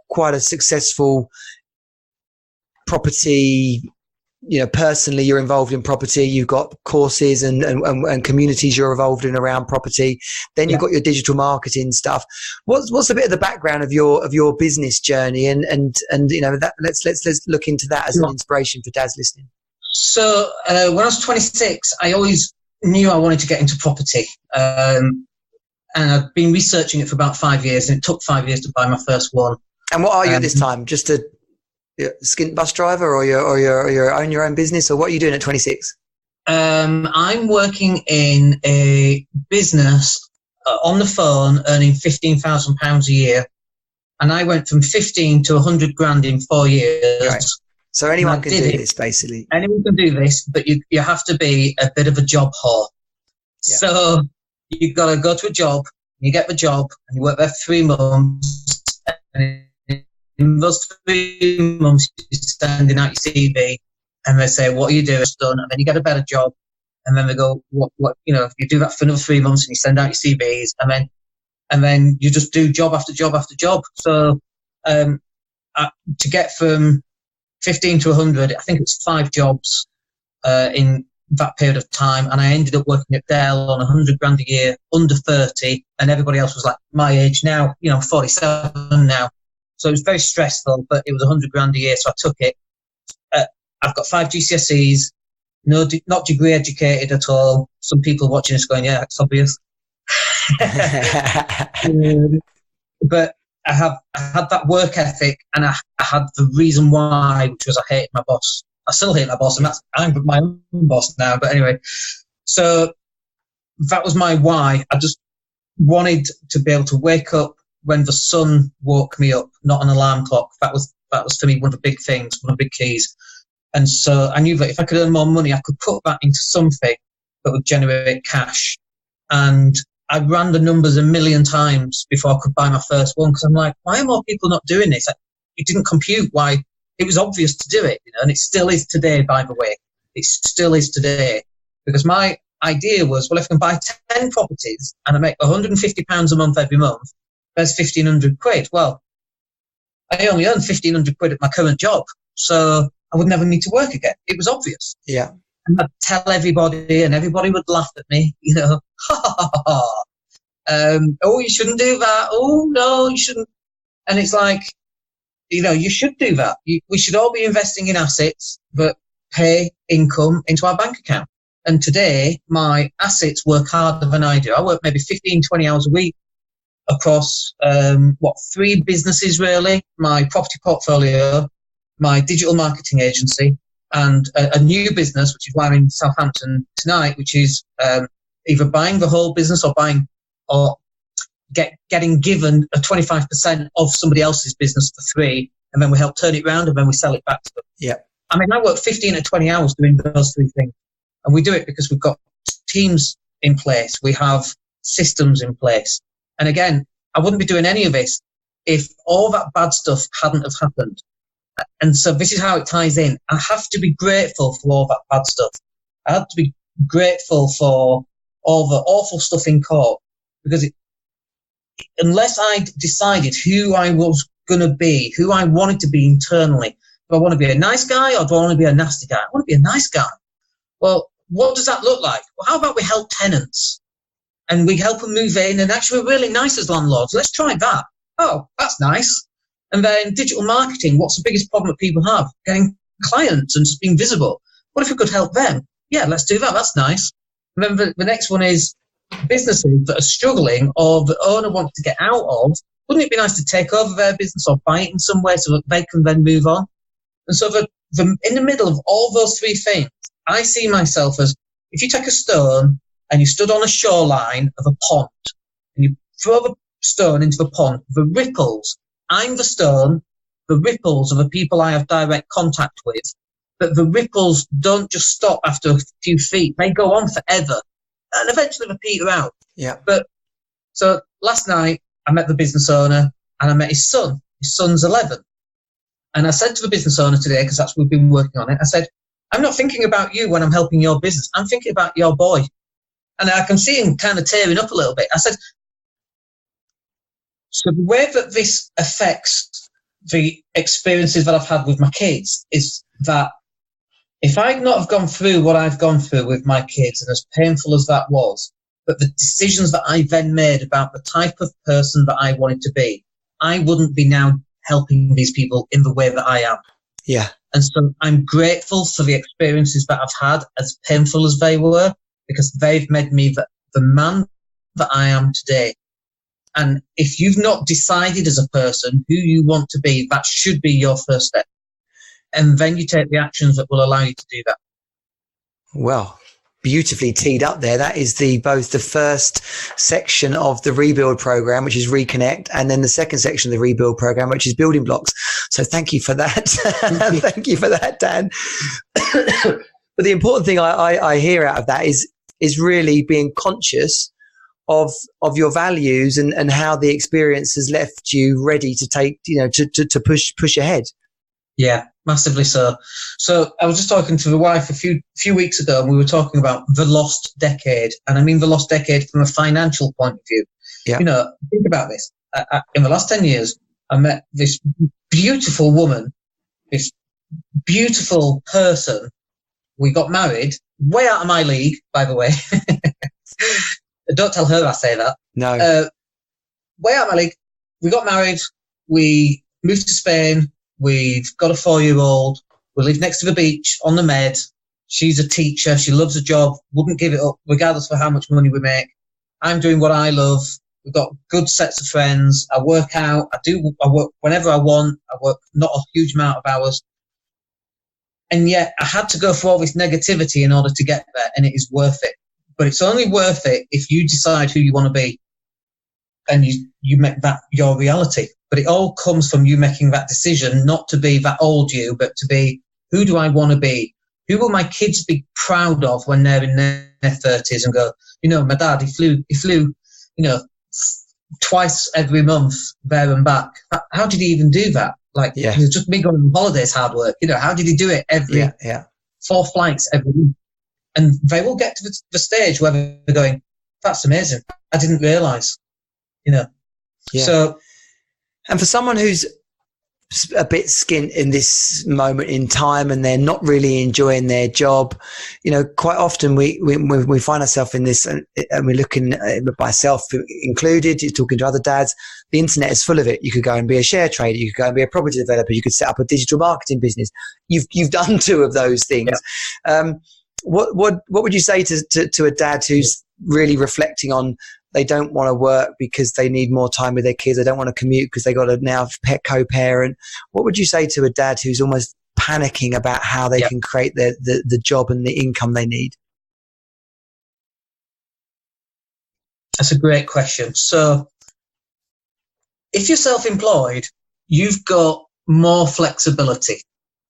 quite a successful property. Personally, you're involved in property. You've got courses and communities you're involved in around property. Then you've got your digital marketing stuff. What's a bit of the background of your business journey? And let's look into that as an inspiration for dads listening. So when I was 26, I always knew I wanted to get into property, and I've been researching it for about 5 years. And it took 5 years to buy my first one. And what are you at this time? Just a skint bus driver, or you own your own business, or what are you doing at 26? I'm working in a business on the phone, earning £15,000 a year, and I went from 15 to 100 grand in 4 years. Right. So anyone can do this, basically. Anyone can do this, but you have to be a bit of a job whore. Yeah. So you've got to go to a job, you get the job, and you work there for 3 months, and in those 3 months, you're sending out your CV, and they say, "What are you doing?" It's done, and then you get a better job, and then they go, "What?" You do that for another 3 months, and you send out your CVs, and then and then you just do job after job after job. So to get from 15 to 100, I think it's 5 jobs in that period of time, and I ended up working at Dell on 100 grand a year, under 30, and everybody else was like my age now, 47 now. So it was very stressful, but it was 100 grand a year, so I took it. I've got 5 GCSEs, not degree educated at all. Some people watching this going, yeah, it's obvious. But I had that work ethic, and I had the reason why, which was I hated my boss. I still hate my boss, and I'm my own boss now. But anyway, so that was my why. I just wanted to be able to wake up when the sun woke me up, not an alarm clock. That was for me one of the big things, one of the big keys. And so I knew that if I could earn more money, I could put that into something that would generate cash. And I ran the numbers a million times before I could buy my first one, because I'm like, why are more people not doing this? It didn't compute why. It was obvious to do it, and it still is today, by the way. It still is today. Because my idea was, well, if I can buy 10 properties and I make £150 a month every month, there's 1,500 quid. Well, I only earn 1,500 quid at my current job, so I would never need to work again. It was obvious. Yeah. And I'd tell everybody, and everybody would laugh at me, ha ha ha. Oh, you shouldn't do that. Oh, no, you shouldn't. And it's like, you should do that. We should all be investing in assets that pay income into our bank account. And today, my assets work harder than I do. I work maybe 15, 20 hours a week across, 3 businesses really. My property portfolio, my digital marketing agency, and a new business, which is why I'm in Southampton tonight, which is either buying the whole business or getting given a 25% of somebody else's business for free, and then we help turn it around, and then we sell it back to them. Yeah. I mean, I work 15 to 20 hours doing those 3 things, and we do it because we've got teams in place. We have systems in place. And again, I wouldn't be doing any of this if all that bad stuff hadn't have happened. And so this is how it ties in. I have to be grateful for all that bad stuff. I have to be grateful for all the awful stuff in court, because unless I decided who I was going to be, who I wanted to be internally, do I want to be a nice guy or do I want to be a nasty guy? I want to be a nice guy. Well, what does that look like? Well, how about we help tenants and we help them move in, and actually we're really nice as landlords. Let's try that. Oh, that's nice. And then digital marketing, what's the biggest problem that people have? Getting clients and just being visible. What if we could help them? Yeah, let's do that. That's nice. And then the next one is businesses that are struggling or the owner wants to get out of. Wouldn't it be nice to take over their business or buy it in some way so that they can then move on? And so in the middle of all those 3 things, I see myself as, if you take a stone and you stood on a shoreline of a pond and you throw the stone into the pond, the ripples, I'm the stone, the ripples are the people I have direct contact with, but the ripples don't just stop after a few feet. They go on forever and eventually they peter out. Yeah. But so last night I met the business owner and I met his son. His son's 11. And I said to the business owner today, because that's what we've been working on it, I said, I'm not thinking about you when I'm helping your business. I'm thinking about your boy. And I can see him kind of tearing up a little bit. I said, so the way that this affects the experiences that I've had with my kids is that if I'd not have gone through what I've gone through with my kids, and as painful as that was, but the decisions that I then made about the type of person that I wanted to be, I wouldn't be now helping these people in the way that I am. Yeah. And so I'm grateful for the experiences that I've had, as painful as they were, because they've made me the man that I am today. And if you've not decided as a person who you want to be, that should be your first step. And then you take the actions that will allow you to do that. Well, beautifully teed up there. That is both the first section of the rebuild program, which is reconnect, and then the second section of the rebuild program, which is building blocks. So thank you for that. Thank you for that, Dan. But the important thing I hear out of that is really being conscious of your values and how the experience has left you ready to take, to push ahead. Yeah, massively so. So I was just talking to the wife a few weeks ago, and we were talking about the lost decade. And I mean the lost decade from a financial point of view. Yeah. You know, think about this. In the last 10 years, I met this beautiful woman, this beautiful person. We got married, way out of my league, by the way. Don't tell her I say that. No. Way out of my league. We got married. We moved to Spain. We've got a 4-year-old. We live next to the beach on the Med. She's a teacher. She loves her job. Wouldn't give it up, regardless of how much money we make. I'm doing what I love. We've got good sets of friends. I work out. I work whenever I want. I work not a huge amount of hours. And yet I had to go through all this negativity in order to get there, and it is worth it. But it's only worth it if you decide who you want to be and you make that your reality. But it all comes from you making that decision, not to be that old you, but to be, who do I want to be? Who will my kids be proud of when they're in their 30s and go, you know, my dad, he flew, you know, twice every month there and back. How did he even do that? Like, it's just me going on holidays, hard work. You know, how did he do it every 4 flights every week? And they will get to the stage where they're going, that's amazing. I didn't realise, you know. Yeah. So, and for someone who's a bit skint in this moment in time and they're not really enjoying their job, you know, quite often we find ourselves in this, and we're looking at myself included, you're talking to other dads. The internet is full of it. You could go and be a share trader. You could go and be a property developer. You could set up a digital marketing business. You've done 2 of those things. Yeah. What would you say to a dad who's really reflecting on, they don't want to work because they need more time with their kids, they don't want to commute because they got to now co-parent? What would you say to a dad who's almost panicking about how they can create the job and the income they need? That's a great question. So if you're self-employed, you've got more flexibility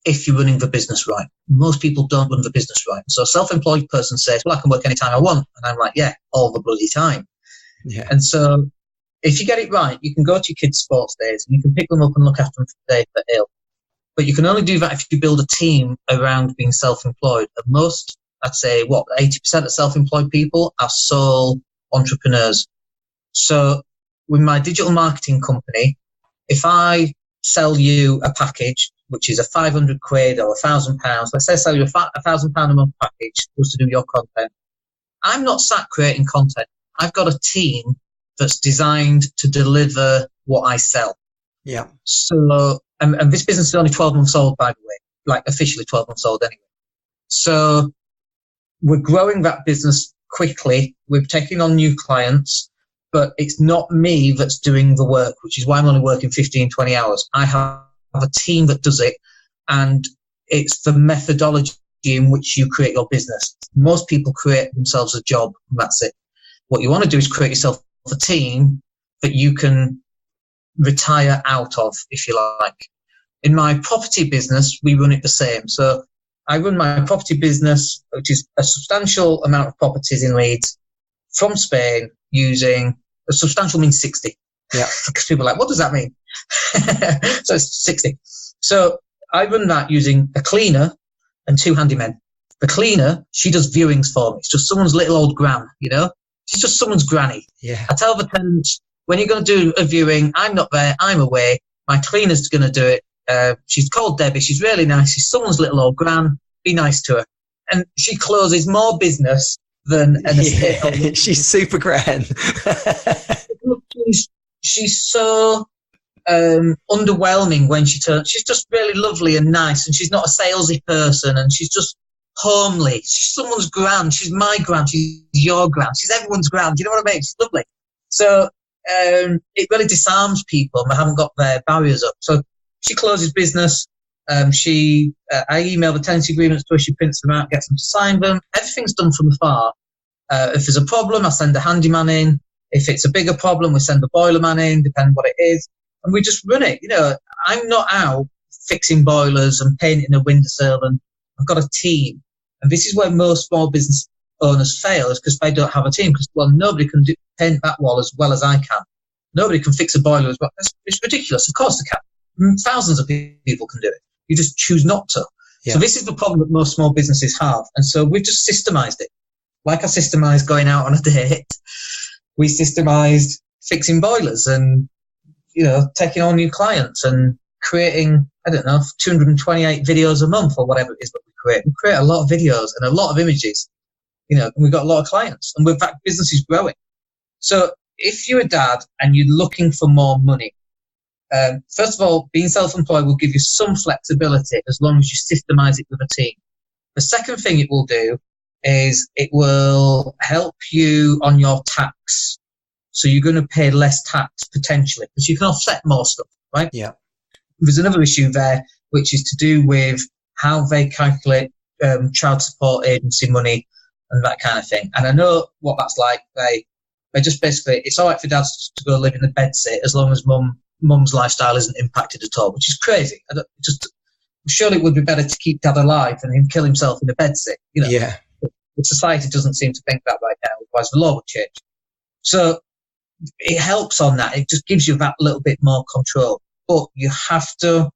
if you're running the business right. Most people don't run the business right. So a self-employed person says, well, I can work anytime I want. And I'm like, yeah, all the bloody time. Yeah. And so if you get it right, you can go to your kids' sports days and you can pick them up and look after them for the day if they're ill. But you can only do that if you build a team around being self-employed. And most, I'd say, 80% of self-employed people are sole entrepreneurs. So with my digital marketing company, if I sell you a package, which is a 500 quid or £1,000, let's say I sell you a £1,000 a month package just to do your content, I'm not sat creating content. I've got a team that's designed to deliver what I sell. Yeah. So, and this business is only 12 months old, by the way, like officially 12 months old anyway. So we're growing that business quickly. We're taking on new clients, but it's not me that's doing the work, which is why I'm only working 15, 20 hours. I have a team that does it, and it's the methodology in which you create your business. Most people create themselves a job, and that's it. What you want to do is create yourself a team that you can retire out of, if you like. In my property business, we run it the same. So I run my property business, which is a substantial amount of properties in Leeds, from Spain, using, a substantial means 60. Yeah. Because people are like, what does that mean? So it's 60. So I run that using a cleaner and 2 handymen. The cleaner, she does viewings for me. It's just someone's little old gran, you know? She's just someone's granny. Yeah. I tell the tenants, when you're going to do a viewing, I'm not there, I'm away. My cleaner's going to do it. She's called Debbie. She's really nice. She's someone's little old gran. Be nice to her. And she closes more business than an estate. She's super grand. She's so underwhelming when she turns. She's just really lovely and nice, and she's not a salesy person, and she's just homely. She's someone's gran. She's my gran. She's your gran. She's everyone's gran. Do you know what I mean? She's lovely. So it really disarms people, and they haven't got their barriers up. So she closes business. I email the tenancy agreements to her. She prints them out, gets them to sign them. Everything's done from afar. If there's a problem, I send a handyman in. If it's a bigger problem, we send the boiler man in, depending what it is. And we just run it. You know, I'm not out fixing boilers and painting a windowsill, and I've got a team. And this is where most small business owners fail, is because they don't have a team. Because, well, nobody can paint that wall as well as I can. Nobody can fix a boiler as well. It's ridiculous. Of course they can. Thousands of people can do it. You just choose not to. Yeah. So this is the problem that most small businesses have. And so we've just systemized it. Like I systemized going out on a date, we systemized fixing boilers and, taking on new clients and creating, 228 videos a month or whatever it is that we create. We create a lot of videos and a lot of images, and we've got a lot of clients, and in fact, business is growing. So if you're a dad and you're looking for more money, first of all, being self-employed will give you some flexibility as long as you systemize it with a team. The second thing it will do is it will help you on your tax. So you're going to pay less tax potentially because you can offset more stuff, right? Yeah. There's another issue there, which is to do with how they calculate child support agency money and that kind of thing. And I know what that's like. They just basically, it's all right for dads to go live in the bedsit as long as mum's lifestyle isn't impacted at all, which is crazy. Surely it would be better to keep dad alive than him kill himself in a bedsit. Yeah. But society doesn't seem to think that right now, otherwise the law would change. So it helps on that. It just gives you that little bit more control. But you have to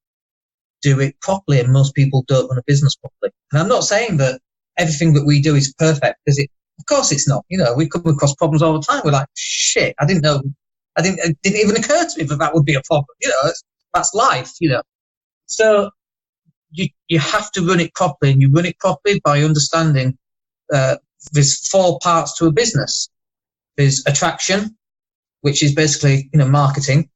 do it properly, and most people don't run a business properly. And I'm not saying that everything that we do is perfect, because of course it's not. We come across problems all the time. We're like, shit, I didn't know. It didn't even occur to me that would be a problem. That's life. So you have to run it properly, and you run it properly by understanding there's 4 parts to a business. There's attraction, which is basically marketing,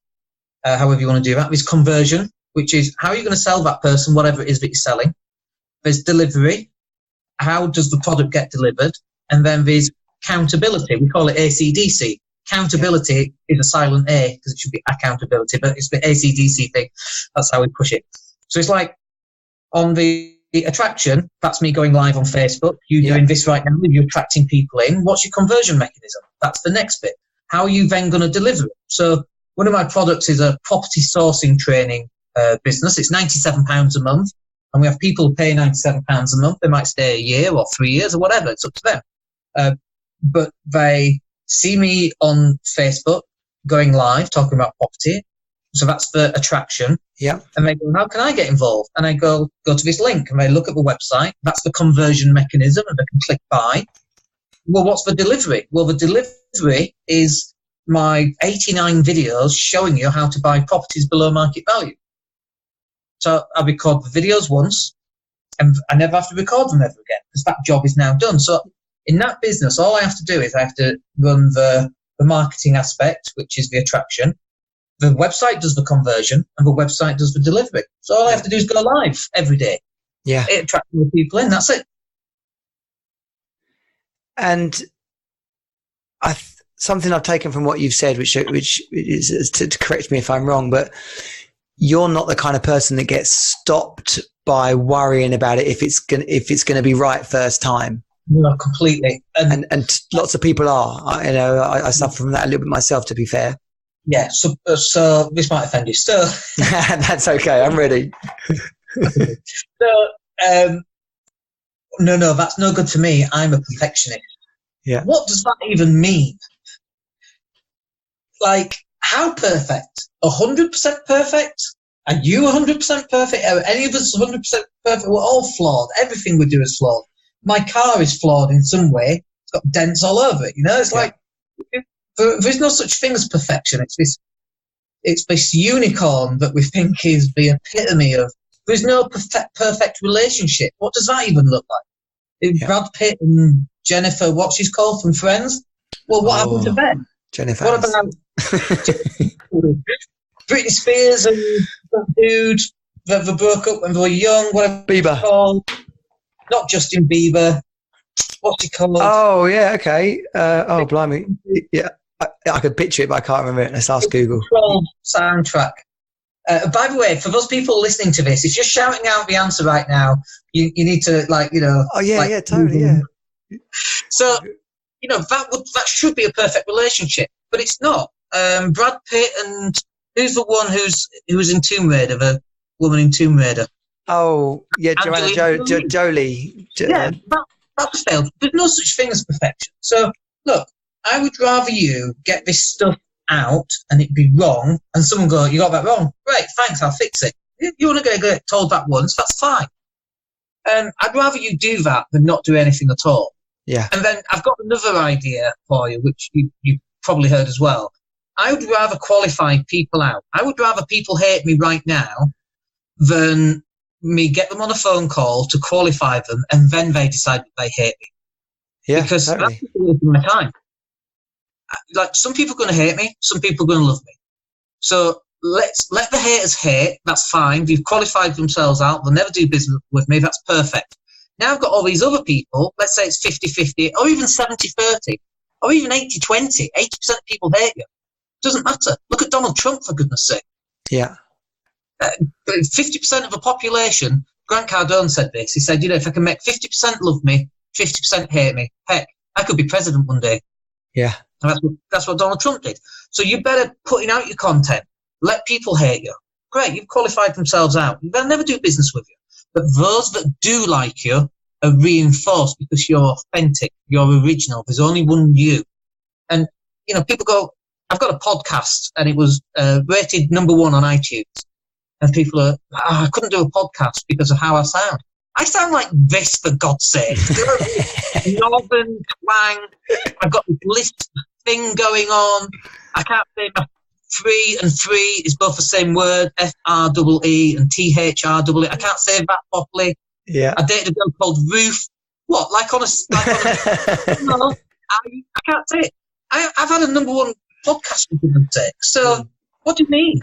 however you want to do that. There's conversion, which is how are you going to sell that person whatever it is that you're selling. There's delivery, how does the product get delivered, and then there's accountability. We call it ACDC. Accountability is a silent A because it should be accountability, but it's the ACDC thing. That's how we push it. So it's like on the attraction, that's me going live on Facebook. Doing this right now, you're attracting people in. What's your conversion mechanism? That's the next bit. How are you then going to deliver it? So one of my products is a property sourcing training business. It's £97 a month, and we have people who pay £97 a month. They might stay a year or 3 years or whatever. It's up to them. But they see me on Facebook going live talking about property. So that's the attraction. Yeah. And they go, how can I get involved? And I go to this link, and they look at the website. That's the conversion mechanism, and they can click buy. Well, what's the delivery? Well, the delivery is my 89 videos showing you how to buy properties below market value. So I record the videos once, and I never have to record them ever again because that job is now done. So in that business, all I have to do is I have to run the marketing aspect, which is the attraction. The website does the conversion, and the website does the delivery. So all I have to do is go live every day. Yeah. It attracts more people in. That's it. And something I've taken from what you've said, which is to correct me if I'm wrong, but you're not the kind of person that gets stopped by worrying about it if it's going to be right first time. No, completely. And lots of people are. I suffer from that a little bit myself, to be fair. Yeah. So this might offend you. So that's okay. I'm ready. No, that's no good to me. I'm a perfectionist. Yeah. What does that even mean? Like, how perfect? 100% perfect? Are you 100% perfect? Are any of us 100% perfect? We're all flawed. Everything we do is flawed. My car is flawed in some way. It's got dents all over it. It's like, there's no such thing as perfection. It's this unicorn that we think is the epitome of. There's no perfect relationship. What does that even look like? Brad Pitt and Jennifer, what she's called from Friends. Well, what happened to them? Jennifer. What about Britney Spears and that dude that broke up when they were young? Whatever Bieber. Called? Not Justin Bieber. What's he called? Oh yeah, okay. Blimey. Yeah, I could picture it, but I can't remember it. Let's ask Google. Soundtrack. By the way, for those people listening to this, if you're shouting out the answer right now, you need to Oh yeah, totally, yeah. So that should be a perfect relationship, but it's not. Brad Pitt and who's the one who was in Tomb Raider, the woman in Tomb Raider? Oh yeah, Jolie. Yeah, that was failed. There's no such thing as perfection. So look, I would rather you get this stuff out and it be wrong, and someone go, you got that wrong. Right, thanks, I'll fix it. You want to get told that once, that's fine. I'd rather you do that than not do anything at all. Yeah. And then I've got another idea for you, which you probably heard as well. I would rather qualify people out. I would rather people hate me right now than me get them on a phone call to qualify them and then they decide that they hate me. Yeah, because totally. that's wasting my time. Like, some people are going to hate me, some people are going to love me. So let the haters hate. That's fine. They've qualified themselves out. They'll never do business with me. That's perfect. Now I've got all these other people. Let's say it's 50-50 or even 70-30 or even 80-20. 80% of people hate you. Doesn't matter. Look at Donald Trump, for goodness sake. Yeah. 50% of the population, Grant Cardone said this. He said, if I can make 50% love me, 50% hate me, heck, I could be president one day. Yeah. And that's what Donald Trump did. So you better putting out your content. Let people hate you. Great, you've qualified themselves out. They'll never do business with you. But those that do like you are reinforced because you're authentic, you're original. There's only one you. And, people go, I've got a podcast and it was rated number 1 on iTunes. And people are, I couldn't do a podcast because of how I sound. I sound like this, for God's sake. Northern twang. I've got this lisp thing going on. I can't say my 3 and 3 is both the same word, FREE and THREE. I can't say that properly. Yeah. I dated a girl called Ruth. What? No, I can't say it. I've had a number 1 podcast, for goodness sake. So, what do you mean?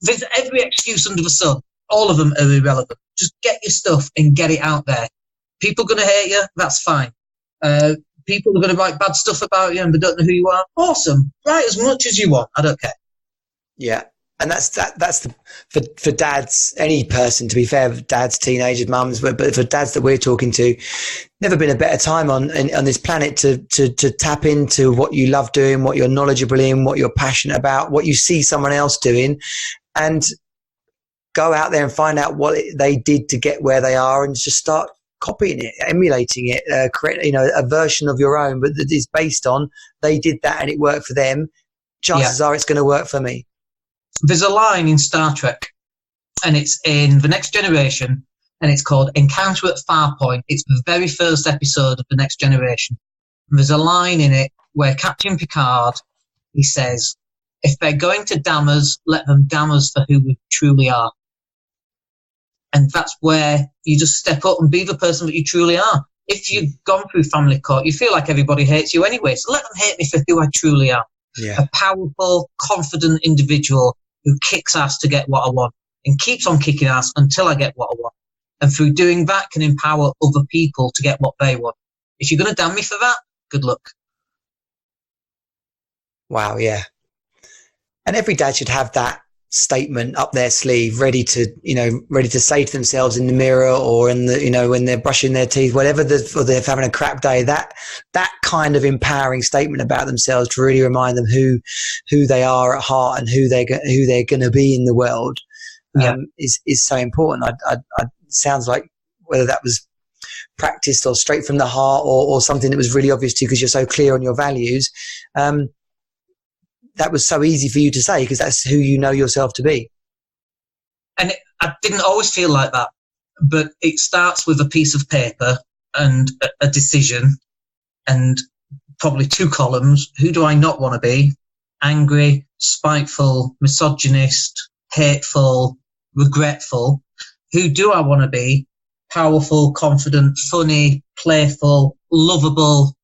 There's every excuse under the sun. All of them are irrelevant. Just get your stuff and get it out there. People are going to hate you. That's fine. People are going to write bad stuff about you and they don't know who you are. Awesome. Write as much as you want. I don't care. Yeah. And for dads, any person, to be fair, dads, teenagers, mums, but for dads that we're talking to, never been a better time on this planet to tap into what you love doing, what you're knowledgeable in, what you're passionate about, what you see someone else doing, and go out there and find out what they did to get where they are and just start copying it, emulating it, create, a version of your own, but that is based on they did that and it worked for them. Chances are it's going to work for me. There's a line in Star Trek, and it's in The Next Generation, and it's called Encounter at Farpoint. It's the very first episode of The Next Generation. And there's a line in it where Captain Picard, he says, if they're going to damn us, let them damn us for who we truly are. And that's where you just step up and be the person that you truly are. If you've gone through family court, you feel like everybody hates you anyway, so let them hate me for who I truly am. Yeah. A powerful, confident individual who kicks ass to get what I want and keeps on kicking ass until I get what I want. And through doing that can empower other people to get what they want. If you're going to damn me for that, good luck. Wow, yeah. And every dad should have that statement up their sleeve, ready to say to themselves in the mirror or in the, when they're brushing their teeth, whatever, or they're having a crap day, that kind of empowering statement about themselves to really remind them who they are at heart and who they're going to be in the world, is so important. I sounds like whether that was practiced or straight from the heart or something that was really obvious to you because you're so clear on your values. That was so easy for you to say because that's who you know yourself to be. And I didn't always feel like that, but it starts with a piece of paper and a decision and probably 2 columns. Who do I not want to be? Angry, spiteful, misogynist, hateful, regretful. Who do I want to be? Powerful, confident, funny, playful, lovable,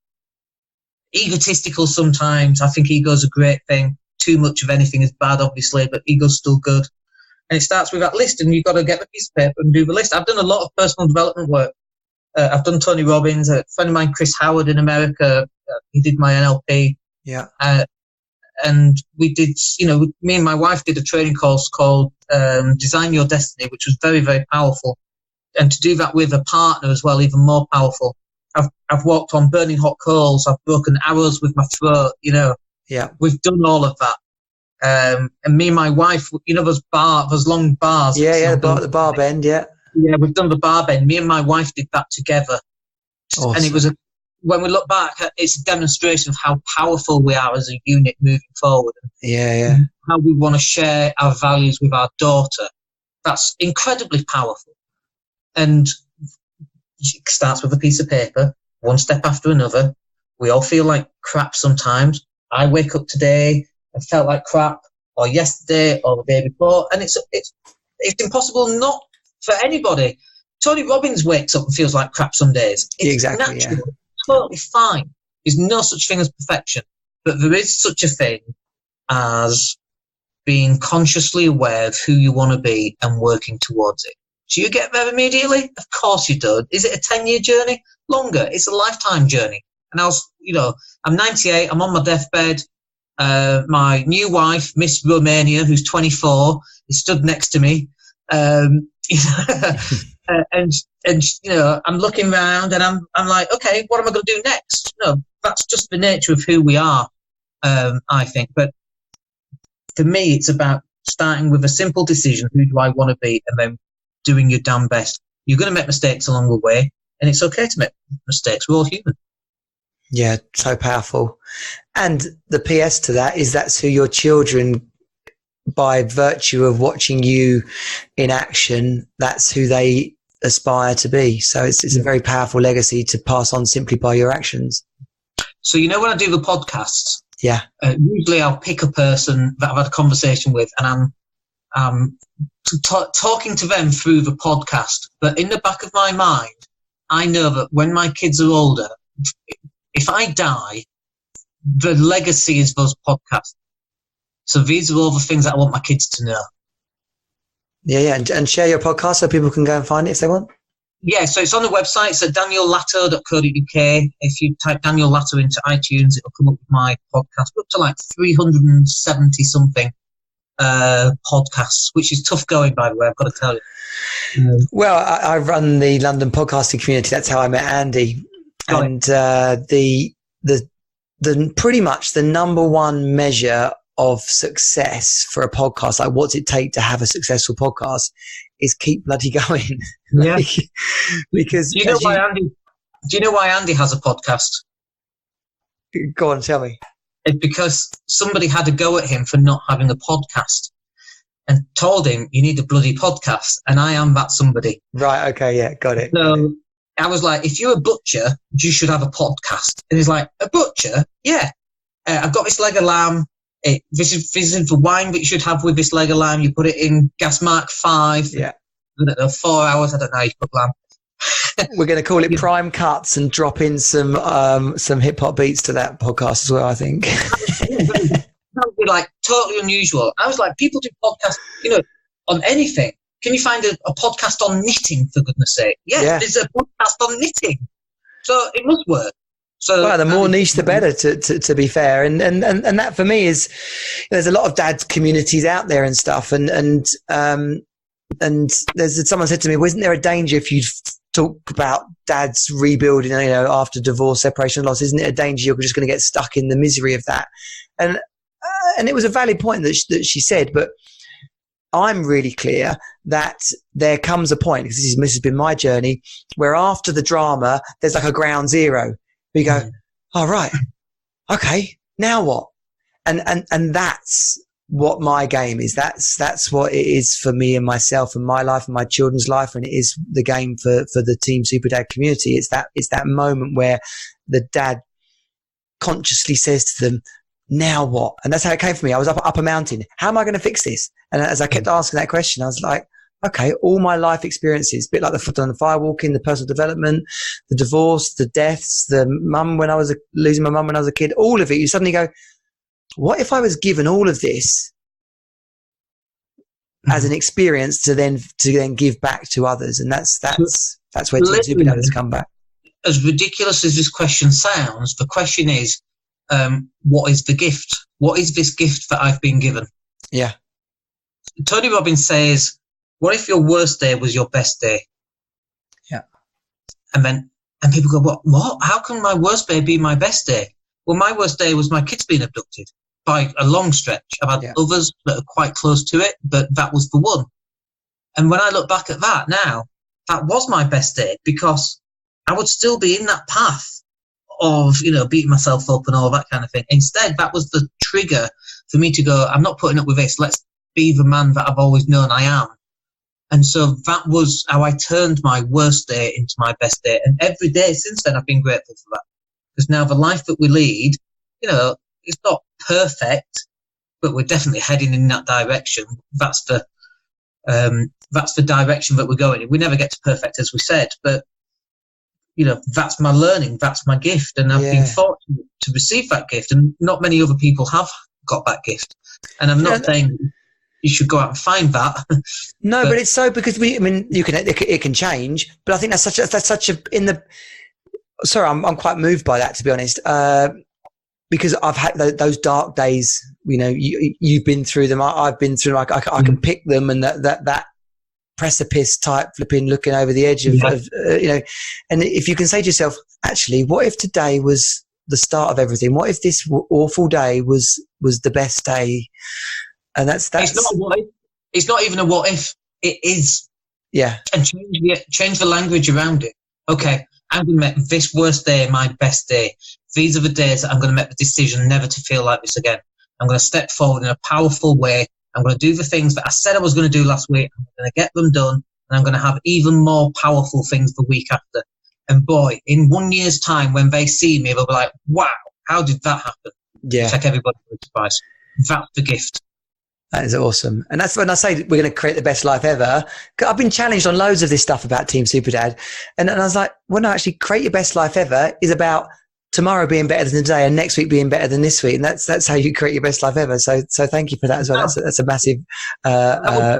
egotistical sometimes. I think ego's a great thing. Too much of anything is bad, obviously, but ego's still good. And it starts with that list, and you've got to get the piece of paper and do the list. I've done a lot of personal development work. I've done Tony Robbins. A friend of mine, Chris Howard in America, he did my NLP. Yeah. And we did, me and my wife did a training course called Design Your Destiny, which was very, very powerful. And to do that with a partner as well, even more powerful. I've walked on burning hot coals. I've broken arrows with my throat, Yeah. We've done all of that. And me and my wife, those long bars. Yeah, the bar bend, yeah. Yeah, we've done the bar bend. Me and my wife did that together. Awesome. And it was when we look back, it's a demonstration of how powerful we are as a unit moving forward. Yeah. How we want to share our values with our daughter. That's incredibly powerful. And it starts with a piece of paper, one step after another. We all feel like crap sometimes. I wake up today and felt like crap, or yesterday, or the day before, and it's impossible not for anybody. Tony Robbins wakes up and feels like crap some days. It's natural, totally fine. There's no such thing as perfection, but there is such a thing as being consciously aware of who you want to be and working towards it. Do you get there immediately? Of course you do. Is it a 10-year journey? Longer. It's a lifetime journey. And I'm 98. I'm on my deathbed. My new wife, Miss Romania, who's 24, is stood next to me. And I'm looking around and I'm like, okay, what am I going to do next? That's just the nature of who we are, I think. But for me, it's about starting with a simple decision. Who do I want to be? And then doing your damn best. You're going to make mistakes along the way, and it's okay to make mistakes. We're all human. Yeah, so powerful. And the PS to that is that's who your children, by virtue of watching you in action, that's who they aspire to be. So it's a very powerful legacy to pass on simply by your actions. So, when I do the podcasts, usually I'll pick a person that I've had a conversation with, and I'm talking to them through the podcast. But in the back of my mind, I know that when my kids are older, if I die, the legacy is those podcasts. So these are all the things that I want my kids to know. Yeah. And share your podcast so people can go and find it if they want. Yeah, so it's on the website. It's at daniellatto.co.uk. If you type Daniel Latto into iTunes, it'll come up with my podcast. We're up to like 370-something podcasts, which is tough going, by the way, I've got to tell you. Well, I run the London podcasting community. That's how I met Andy. And the pretty much the number one measure of success for a podcast, like what's it take to have a successful podcast, is keep bloody going. Yeah. Because do you know why Andy has a podcast? Go on, tell me. It's because somebody had a go at him for not having a podcast and told him, you need a bloody podcast. And I am that somebody. Right. Okay. Yeah. Got it. So I was like, if you're a butcher, you should have a podcast. And he's like, a butcher? Yeah. I've got this leg of lamb. This is the wine that you should have with this leg of lamb. You put it in gas mark 5. Yeah. I don't know, 4 hours. I don't know how you put lamb. We're going to call it Prime Cuts and drop in some hip hop beats to that podcast as well, I think. That would be like totally unusual. I was like, people do podcasts, on anything. Can you find a podcast on knitting, for goodness sake? Yeah, there's a podcast on knitting. So it must work. So the more niche, the better, to be fair. And that for me is, there's a lot of dad communities out there and stuff. And there's someone said to me, wasn't there a danger if you talk about dads rebuilding, after divorce, separation, loss? Isn't it a danger you're just going to get stuck in the misery of that? And it was a valid point that she said, but I'm really clear that there comes a point, because this has been my journey, where after the drama, there's like a ground zero. We go, all right, okay, now what? And that's what my game is. That's what it is for me and myself and my life and my children's life. And it is the game for the Team Super Dad community. It's that moment where the dad consciously says to them, now what? And that's how it came for me. I was up a mountain. How am I going to fix this? And as I kept asking that question, I was like, okay, all my life experiences, a bit like the foot on the fire walking, the personal development, the divorce, the deaths, the mum losing my mum when I was a kid, all of it, you suddenly go, what if I was given all of this as an experience to then give back to others? And that's where Team Super Dad has come back. As ridiculous as this question sounds, the question is, what is the gift? What is this gift that I've been given? Yeah. Tony Robbins says, what if your worst day was your best day? Yeah. And people go, what? How can my worst day be my best day? Well, my worst day was my kids being abducted by a long stretch. I've had others that are quite close to it, but that was the one. And when I look back at that now, that was my best day, because I would still be in that path of, beating myself up and all that kind of thing. Instead, that was the trigger for me to go, I'm not putting up with this. Let's be the man that I've always known I am. And so that was how I turned my worst day into my best day. And every day since then, I've been grateful for that. Because now the life that we lead, it's not perfect, but we're definitely heading in that direction. That's the direction that we're going in. We never get to perfect, as we said, but that's my learning, that's my gift, and I've been fortunate to receive that gift, and not many other people have got that gift. And I'm not saying you should go out and find that. No, but it's so, because it can change, but I think that's such a sorry, I'm quite moved by that, to be honest, because I've had those dark days. You've been through them, I've been through them. I can pick them, and that precipice type flipping, looking over the edge of and if you can say to yourself, actually, what if today was the start of everything? What if this awful day was the best day? And that's it's not a what if. It's not even a what if, it is. Yeah. And change the language around it. Okay, I'm going to make this worst day my best day. These are the days that I'm going to make the decision never to feel like this again. I'm going to step forward in a powerful way. I'm going to do the things that I said I was going to do last week. I'm going to get them done, and I'm going to have even more powerful things the week after. And boy, in 1 year's time, when they see me, they'll be like, wow, how did that happen? Yeah. Check everybody by surprise. That's the gift. That is awesome. And that's when I say we're going to create the best life ever. I've been challenged on loads of this stuff about Team Superdad. And I was like, well, no, actually, create your best life ever is about tomorrow being better than today and next week being better than this week. And that's how you create your best life ever. So thank you for that as well. That's a massive, I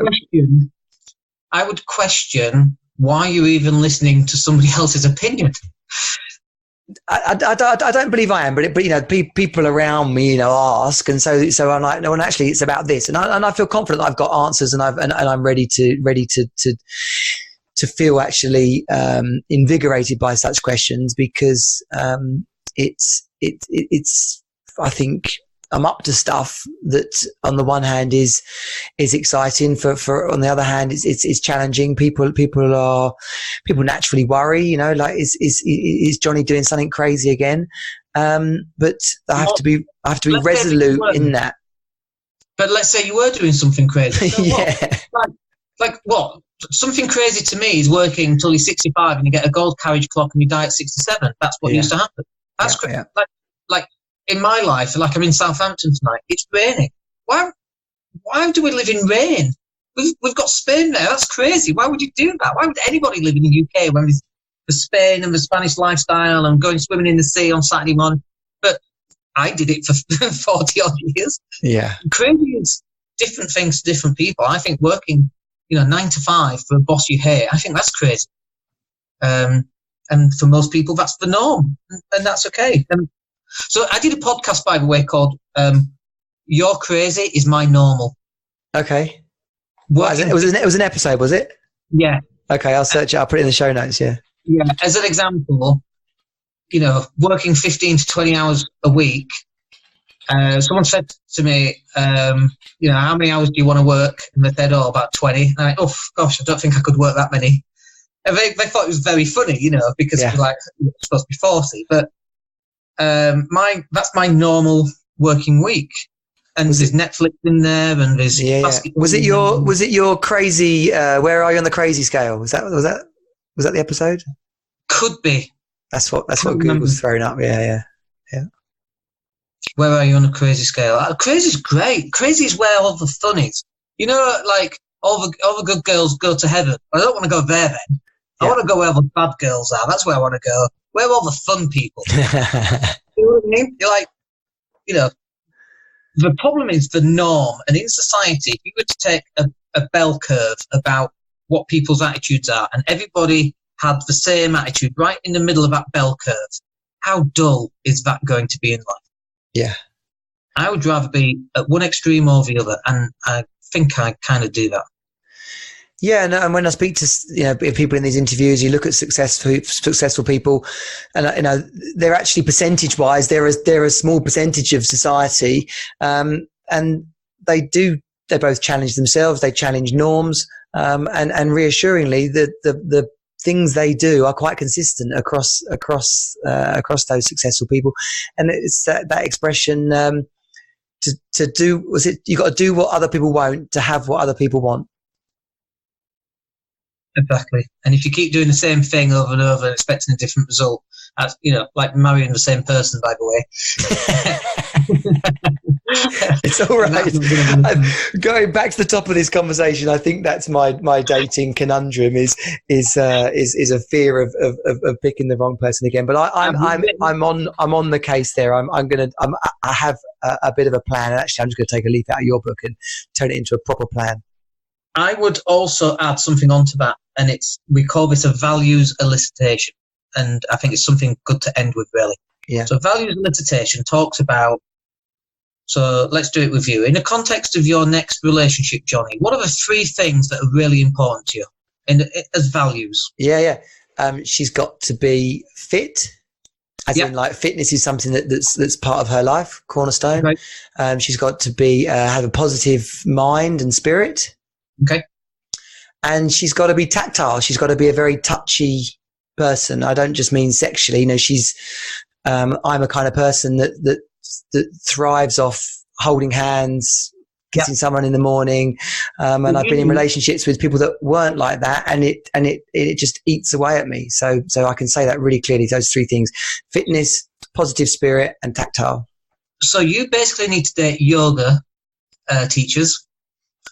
would question why you're even listening to somebody else's opinion. I don't believe I am, but people around me, ask. And so I'm like, no, and actually it's about this. And I feel confident that I've got answers, and I'm ready to feel actually, invigorated by such questions, because, it's I think I'm up to stuff that on the one hand is exciting, for on the other hand it's challenging. People naturally worry, like is Johnny doing something crazy again? But I have to be resolute in that. But let's say you were doing something crazy. So yeah. Like what? Something crazy to me is working until you're 65 and you get a gold carriage clock and you die at 67. That's what used to happen. That's crazy. Yeah. Like in my life, like I'm in Southampton tonight, it's raining. Why do we live in rain? We've got Spain there. That's crazy. Why would you do that? Why would anybody live in the UK when there's the Spain and the Spanish lifestyle and going swimming in the sea on Saturday morning? But I did it for 40 odd years. Yeah. Crazy is different things to different people. I think working, 9 to 5 for a boss you hate, I think that's crazy. And for most people, that's the norm, and that's okay. So I did a podcast, by the way, called "You're Crazy Is My Normal." Okay. It was an episode, was it? Yeah. Okay, I'll search it. I'll put it in the show notes. Yeah. Yeah. As an example, working 15 to 20 hours a week. Someone said to me, how many hours do you want to work? And they said, about 20. And I, oh gosh, I don't think I could work that many. And they thought it was very funny, because it was like, you're supposed to be 40. But that's my normal working week. And there's Netflix in there, and there's basketball. Was it your crazy? Where are you on the crazy scale? Was that the episode? Could be. That's what Google's throwing up. Yeah. Where are you on the crazy scale? Crazy's great. Crazy is where all the fun is. Like all the good girls go to heaven. I don't want to go there then. I want to go where all the bad girls are. That's where I want to go. Where are all the fun people? You know what I mean? You're like, the problem is the norm. And in society, if you were to take a bell curve about what people's attitudes are, and everybody had the same attitude right in the middle of that bell curve, how dull is that going to be in life? Yeah. I would rather be at one extreme or the other, and I think I kind of do that. Yeah, no, and when I speak to people in these interviews, you look at successful people, and they're actually percentage-wise, they're a small percentage of society, and they both challenge themselves, they challenge norms, and reassuringly, the things they do are quite consistent across those successful people, and it's that expression to do. Was it you got to do what other people won't to have what other people want? Exactly. And if you keep doing the same thing over and over and expecting a different result, like marrying the same person, by the way. It's all right. Going back to the top of this conversation, I think that's my dating conundrum is a fear of picking the wrong person again. But I'm on the case there. I have a bit of a plan, and actually, I'm just going to take a leaf out of your book and turn it into a proper plan. I would also add something onto that, and we call this a values elicitation, and I think it's something good to end with, really. Yeah. So values elicitation talks about. So let's do it with you. In the context of your next relationship, Johnny, what are the 3 things that are really important to you as values? Yeah. She's got to be fit, as in like fitness is something that's part of her life, cornerstone. Okay. She's got to be have a positive mind and spirit. Okay. And she's got to be tactile. She's got to be a very touchy person. I don't just mean sexually. You know, I'm a kind of person that thrives off holding hands, kissing someone in the morning, and I've been in relationships with people that weren't like that, and it just eats away at me. So I can say that really clearly. Those 3 things: fitness, positive spirit, and tactile. So you basically need to date yoga teachers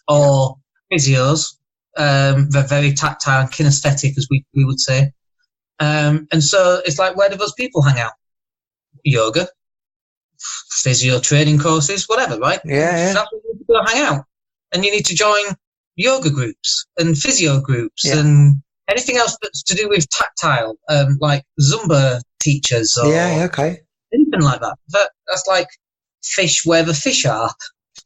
or physios. They're very tactile and kinesthetic, as we would say. And so it's like, where do those people hang out? Yoga, physio training courses, whatever, right? Yeah. That's where you need to go hang out. And you need to join yoga groups and physio groups and anything else that's to do with tactile, like Zumba teachers or anything like that. That's like fish where the fish are.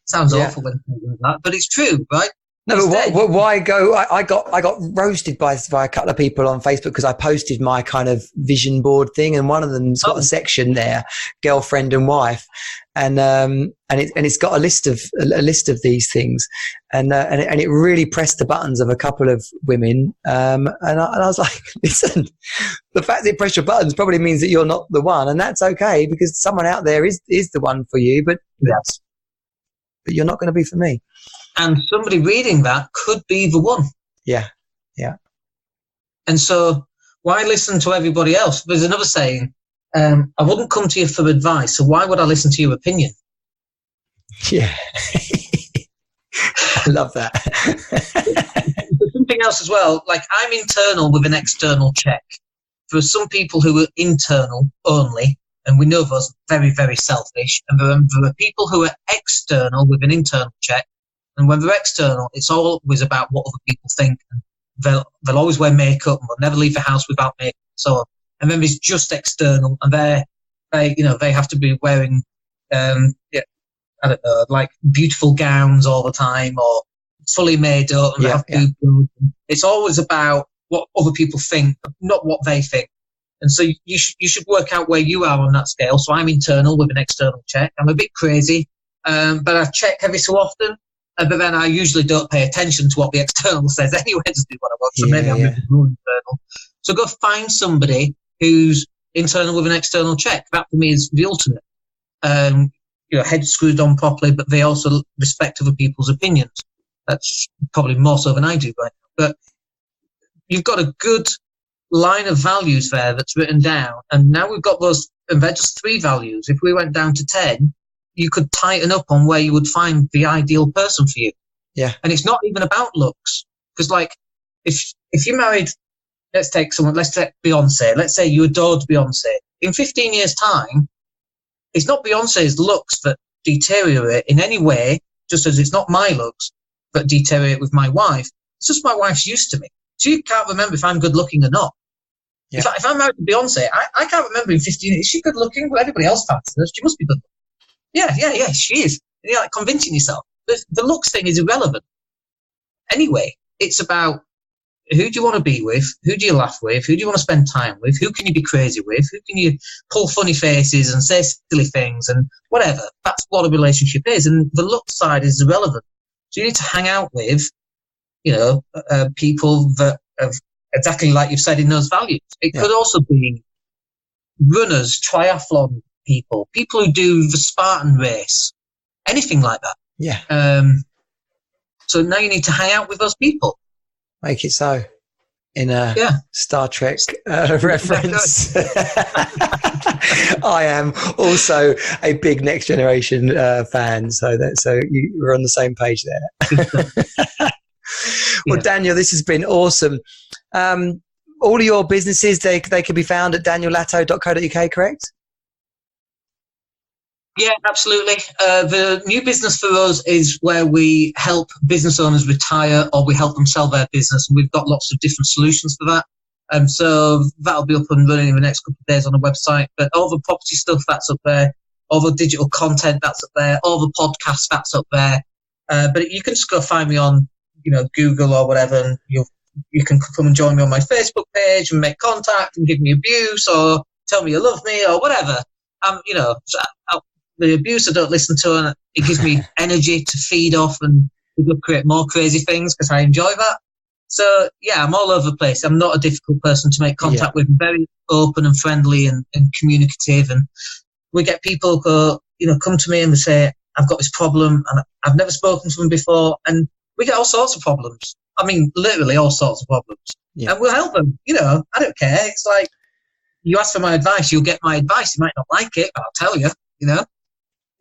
Sounds awful when you say that, but it's true, right? No, but why go? I got roasted by a couple of people on Facebook because I posted my kind of vision board thing, and one of them's got a section there, girlfriend and wife, and it's got a list of these things, and it really pressed the buttons of a couple of women, and I was like, listen, the fact that it pressed your buttons probably means that you're not the one, and that's okay because someone out there is the one for you, but you're not going to be for me. And somebody reading that could be the one. Yeah. And so why listen to everybody else? There's another saying, I wouldn't come to you for advice, so why would I listen to your opinion? Yeah. I love that. There's something else as well, like I'm internal with an external check. There are some people who are internal only, and we know those very, very selfish. And there are people who are external with an internal check. And when they're external, it's always about what other people think. And they'll always wear makeup and they'll never leave the house without makeup. So, and then there's just external, and they have to be wearing, I don't know, like beautiful gowns all the time or fully made up. And they have to do good. It's always about what other people think, not what they think. And so you should work out where you are on that scale. So I'm internal with an external check. I'm a bit crazy, but I check every so often. But then I usually don't pay attention to what the external says anyway to do what I want. So maybe I'm more internal. So go find somebody who's internal with an external check. That for me is the ultimate. Head screwed on properly, but they also respect other people's opinions. That's probably more so than I do right now. But you've got a good line of values there that's written down. And now we've got those, and they're just 3 values. If we went down to 10, you could tighten up on where you would find the ideal person for you. Yeah. And it's not even about looks. Because like, if you married, let's take Beyonce. Let's say you adored Beyonce. In 15 years' time, it's not Beyonce's looks that deteriorate in any way, just as it's not my looks that deteriorate with my wife. It's just my wife's used to me. She can't remember if I'm good looking or not. Yeah. If I'm married to Beyonce, I can't remember in 15 years, is she good looking? Well, everybody else fancies her. She must be good looking. Yeah, she is. You're like convincing yourself. The looks thing is irrelevant. Anyway, it's about who do you want to be with? Who do you laugh with? Who do you want to spend time with? Who can you be crazy with? Who can you pull funny faces and say silly things and whatever? That's what a relationship is. And the look side is irrelevant. So you need to hang out with, people that have exactly like you've said in those values. It could also be runners, triathlon people who do the Spartan race, anything like that. Yeah. So now you need to hang out with those people. Make it so. In a Star Trek reference. I am also a big Next Generation fan, so we're on the same page there. Well, Daniel, this has been awesome. All of your businesses, they can be found at daniellatto.co.uk, correct? Yeah, absolutely. The new business for us is where we help business owners retire, or we help them sell their business. And we've got lots of different solutions for that. So that'll be up and running in the next couple of days on the website. But all the property stuff, that's up there. All the digital content, that's up there. All the podcasts, that's up there. But you can just go find me on, Google or whatever, and you can come and join me on my Facebook page and make contact and give me abuse or tell me you love me or whatever. The abuse I don't listen to, and it gives me energy to feed off and to create more crazy things because I enjoy that. So, yeah, I'm all over the place. I'm not a difficult person to make contact with. I'm very open and friendly and communicative. And we get people who, come to me and they say, I've got this problem and I've never spoken to them before. And we get all sorts of problems. I mean, literally all sorts of problems. Yeah. And we'll help them. I don't care. It's like, you ask for my advice, you'll get my advice. You might not like it, but I'll tell you,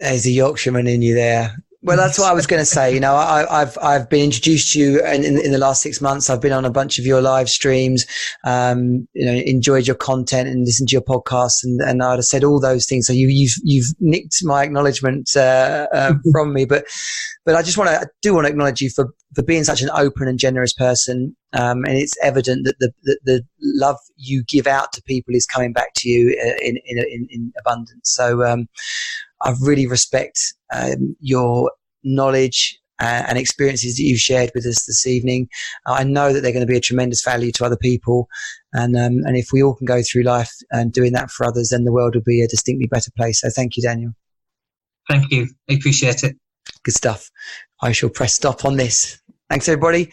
There's a Yorkshireman in you there. Well, that's what I was going to say. I've been introduced to you in the last 6 months. I've been on a bunch of your live streams, enjoyed your content and listened to your podcasts, and I'd have said all those things. So you've nicked my acknowledgement from me, but I do want to acknowledge you for being such an open and generous person. And it's evident that the love you give out to people is coming back to you in abundance. So, I really respect your knowledge and experiences that you've shared with us this evening. I know that they're going to be a tremendous value to other people. And if we all can go through life and doing that for others, then the world will be a distinctly better place. So thank you, Daniel. Thank you. I appreciate it. Good stuff. I shall press stop on this. Thanks, everybody.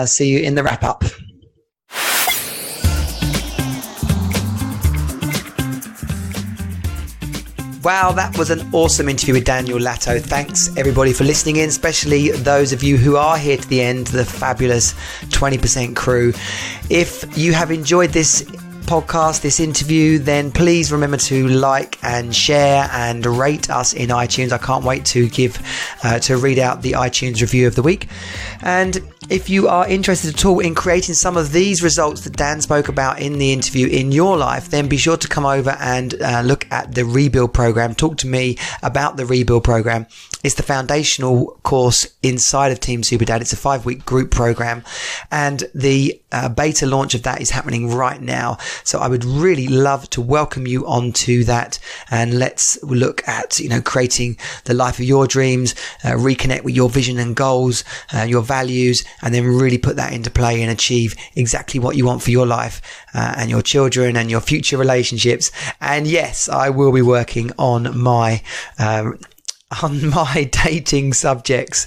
See you in the wrap up. Wow, that was an awesome interview with Daniel Latto. Thanks everybody for listening in, especially those of you who are here to the end, the fabulous 20% crew. If you have enjoyed this podcast, this interview, then please remember to like and share and rate us in iTunes. I can't wait to read out the iTunes review of the week. And if you are interested at all in creating some of these results that Dan spoke about in the interview in your life, then be sure to come over and look at the Rebuild program. Talk to me about the Rebuild program. It's the foundational course inside of Team Superdad. It's a 5-week group program, and the beta launch of that is happening right now. So I would really love to welcome you onto that, and let's look at creating the life of your dreams, reconnect with your vision and goals, your values, and then really put that into play and achieve exactly what you want for your life and your children and your future relationships. And yes, I will be working on my dating subjects.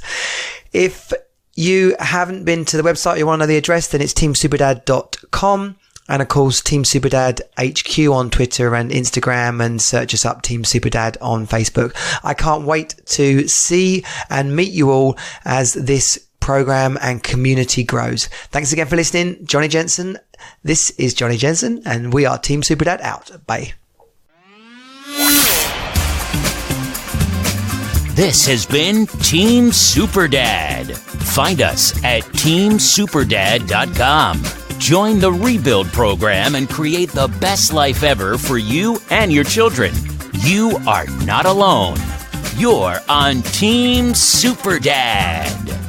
If you haven't been to the website, you want to know the address, then it's teamsuperdad.com. And of course, Team Superdad HQ on Twitter and Instagram, and search us up, Team Superdad on Facebook. I can't wait to see and meet you all as this program and community grows. Thanks again for listening. Johnny Jensen. This is Johnny Jensen, and we are Team Superdad out. Bye. This has been Team Superdad. Find us at teamsuperdad.com. Join the Rebuild program and create the best life ever for you and your children. You are not alone. You're on Team Superdad.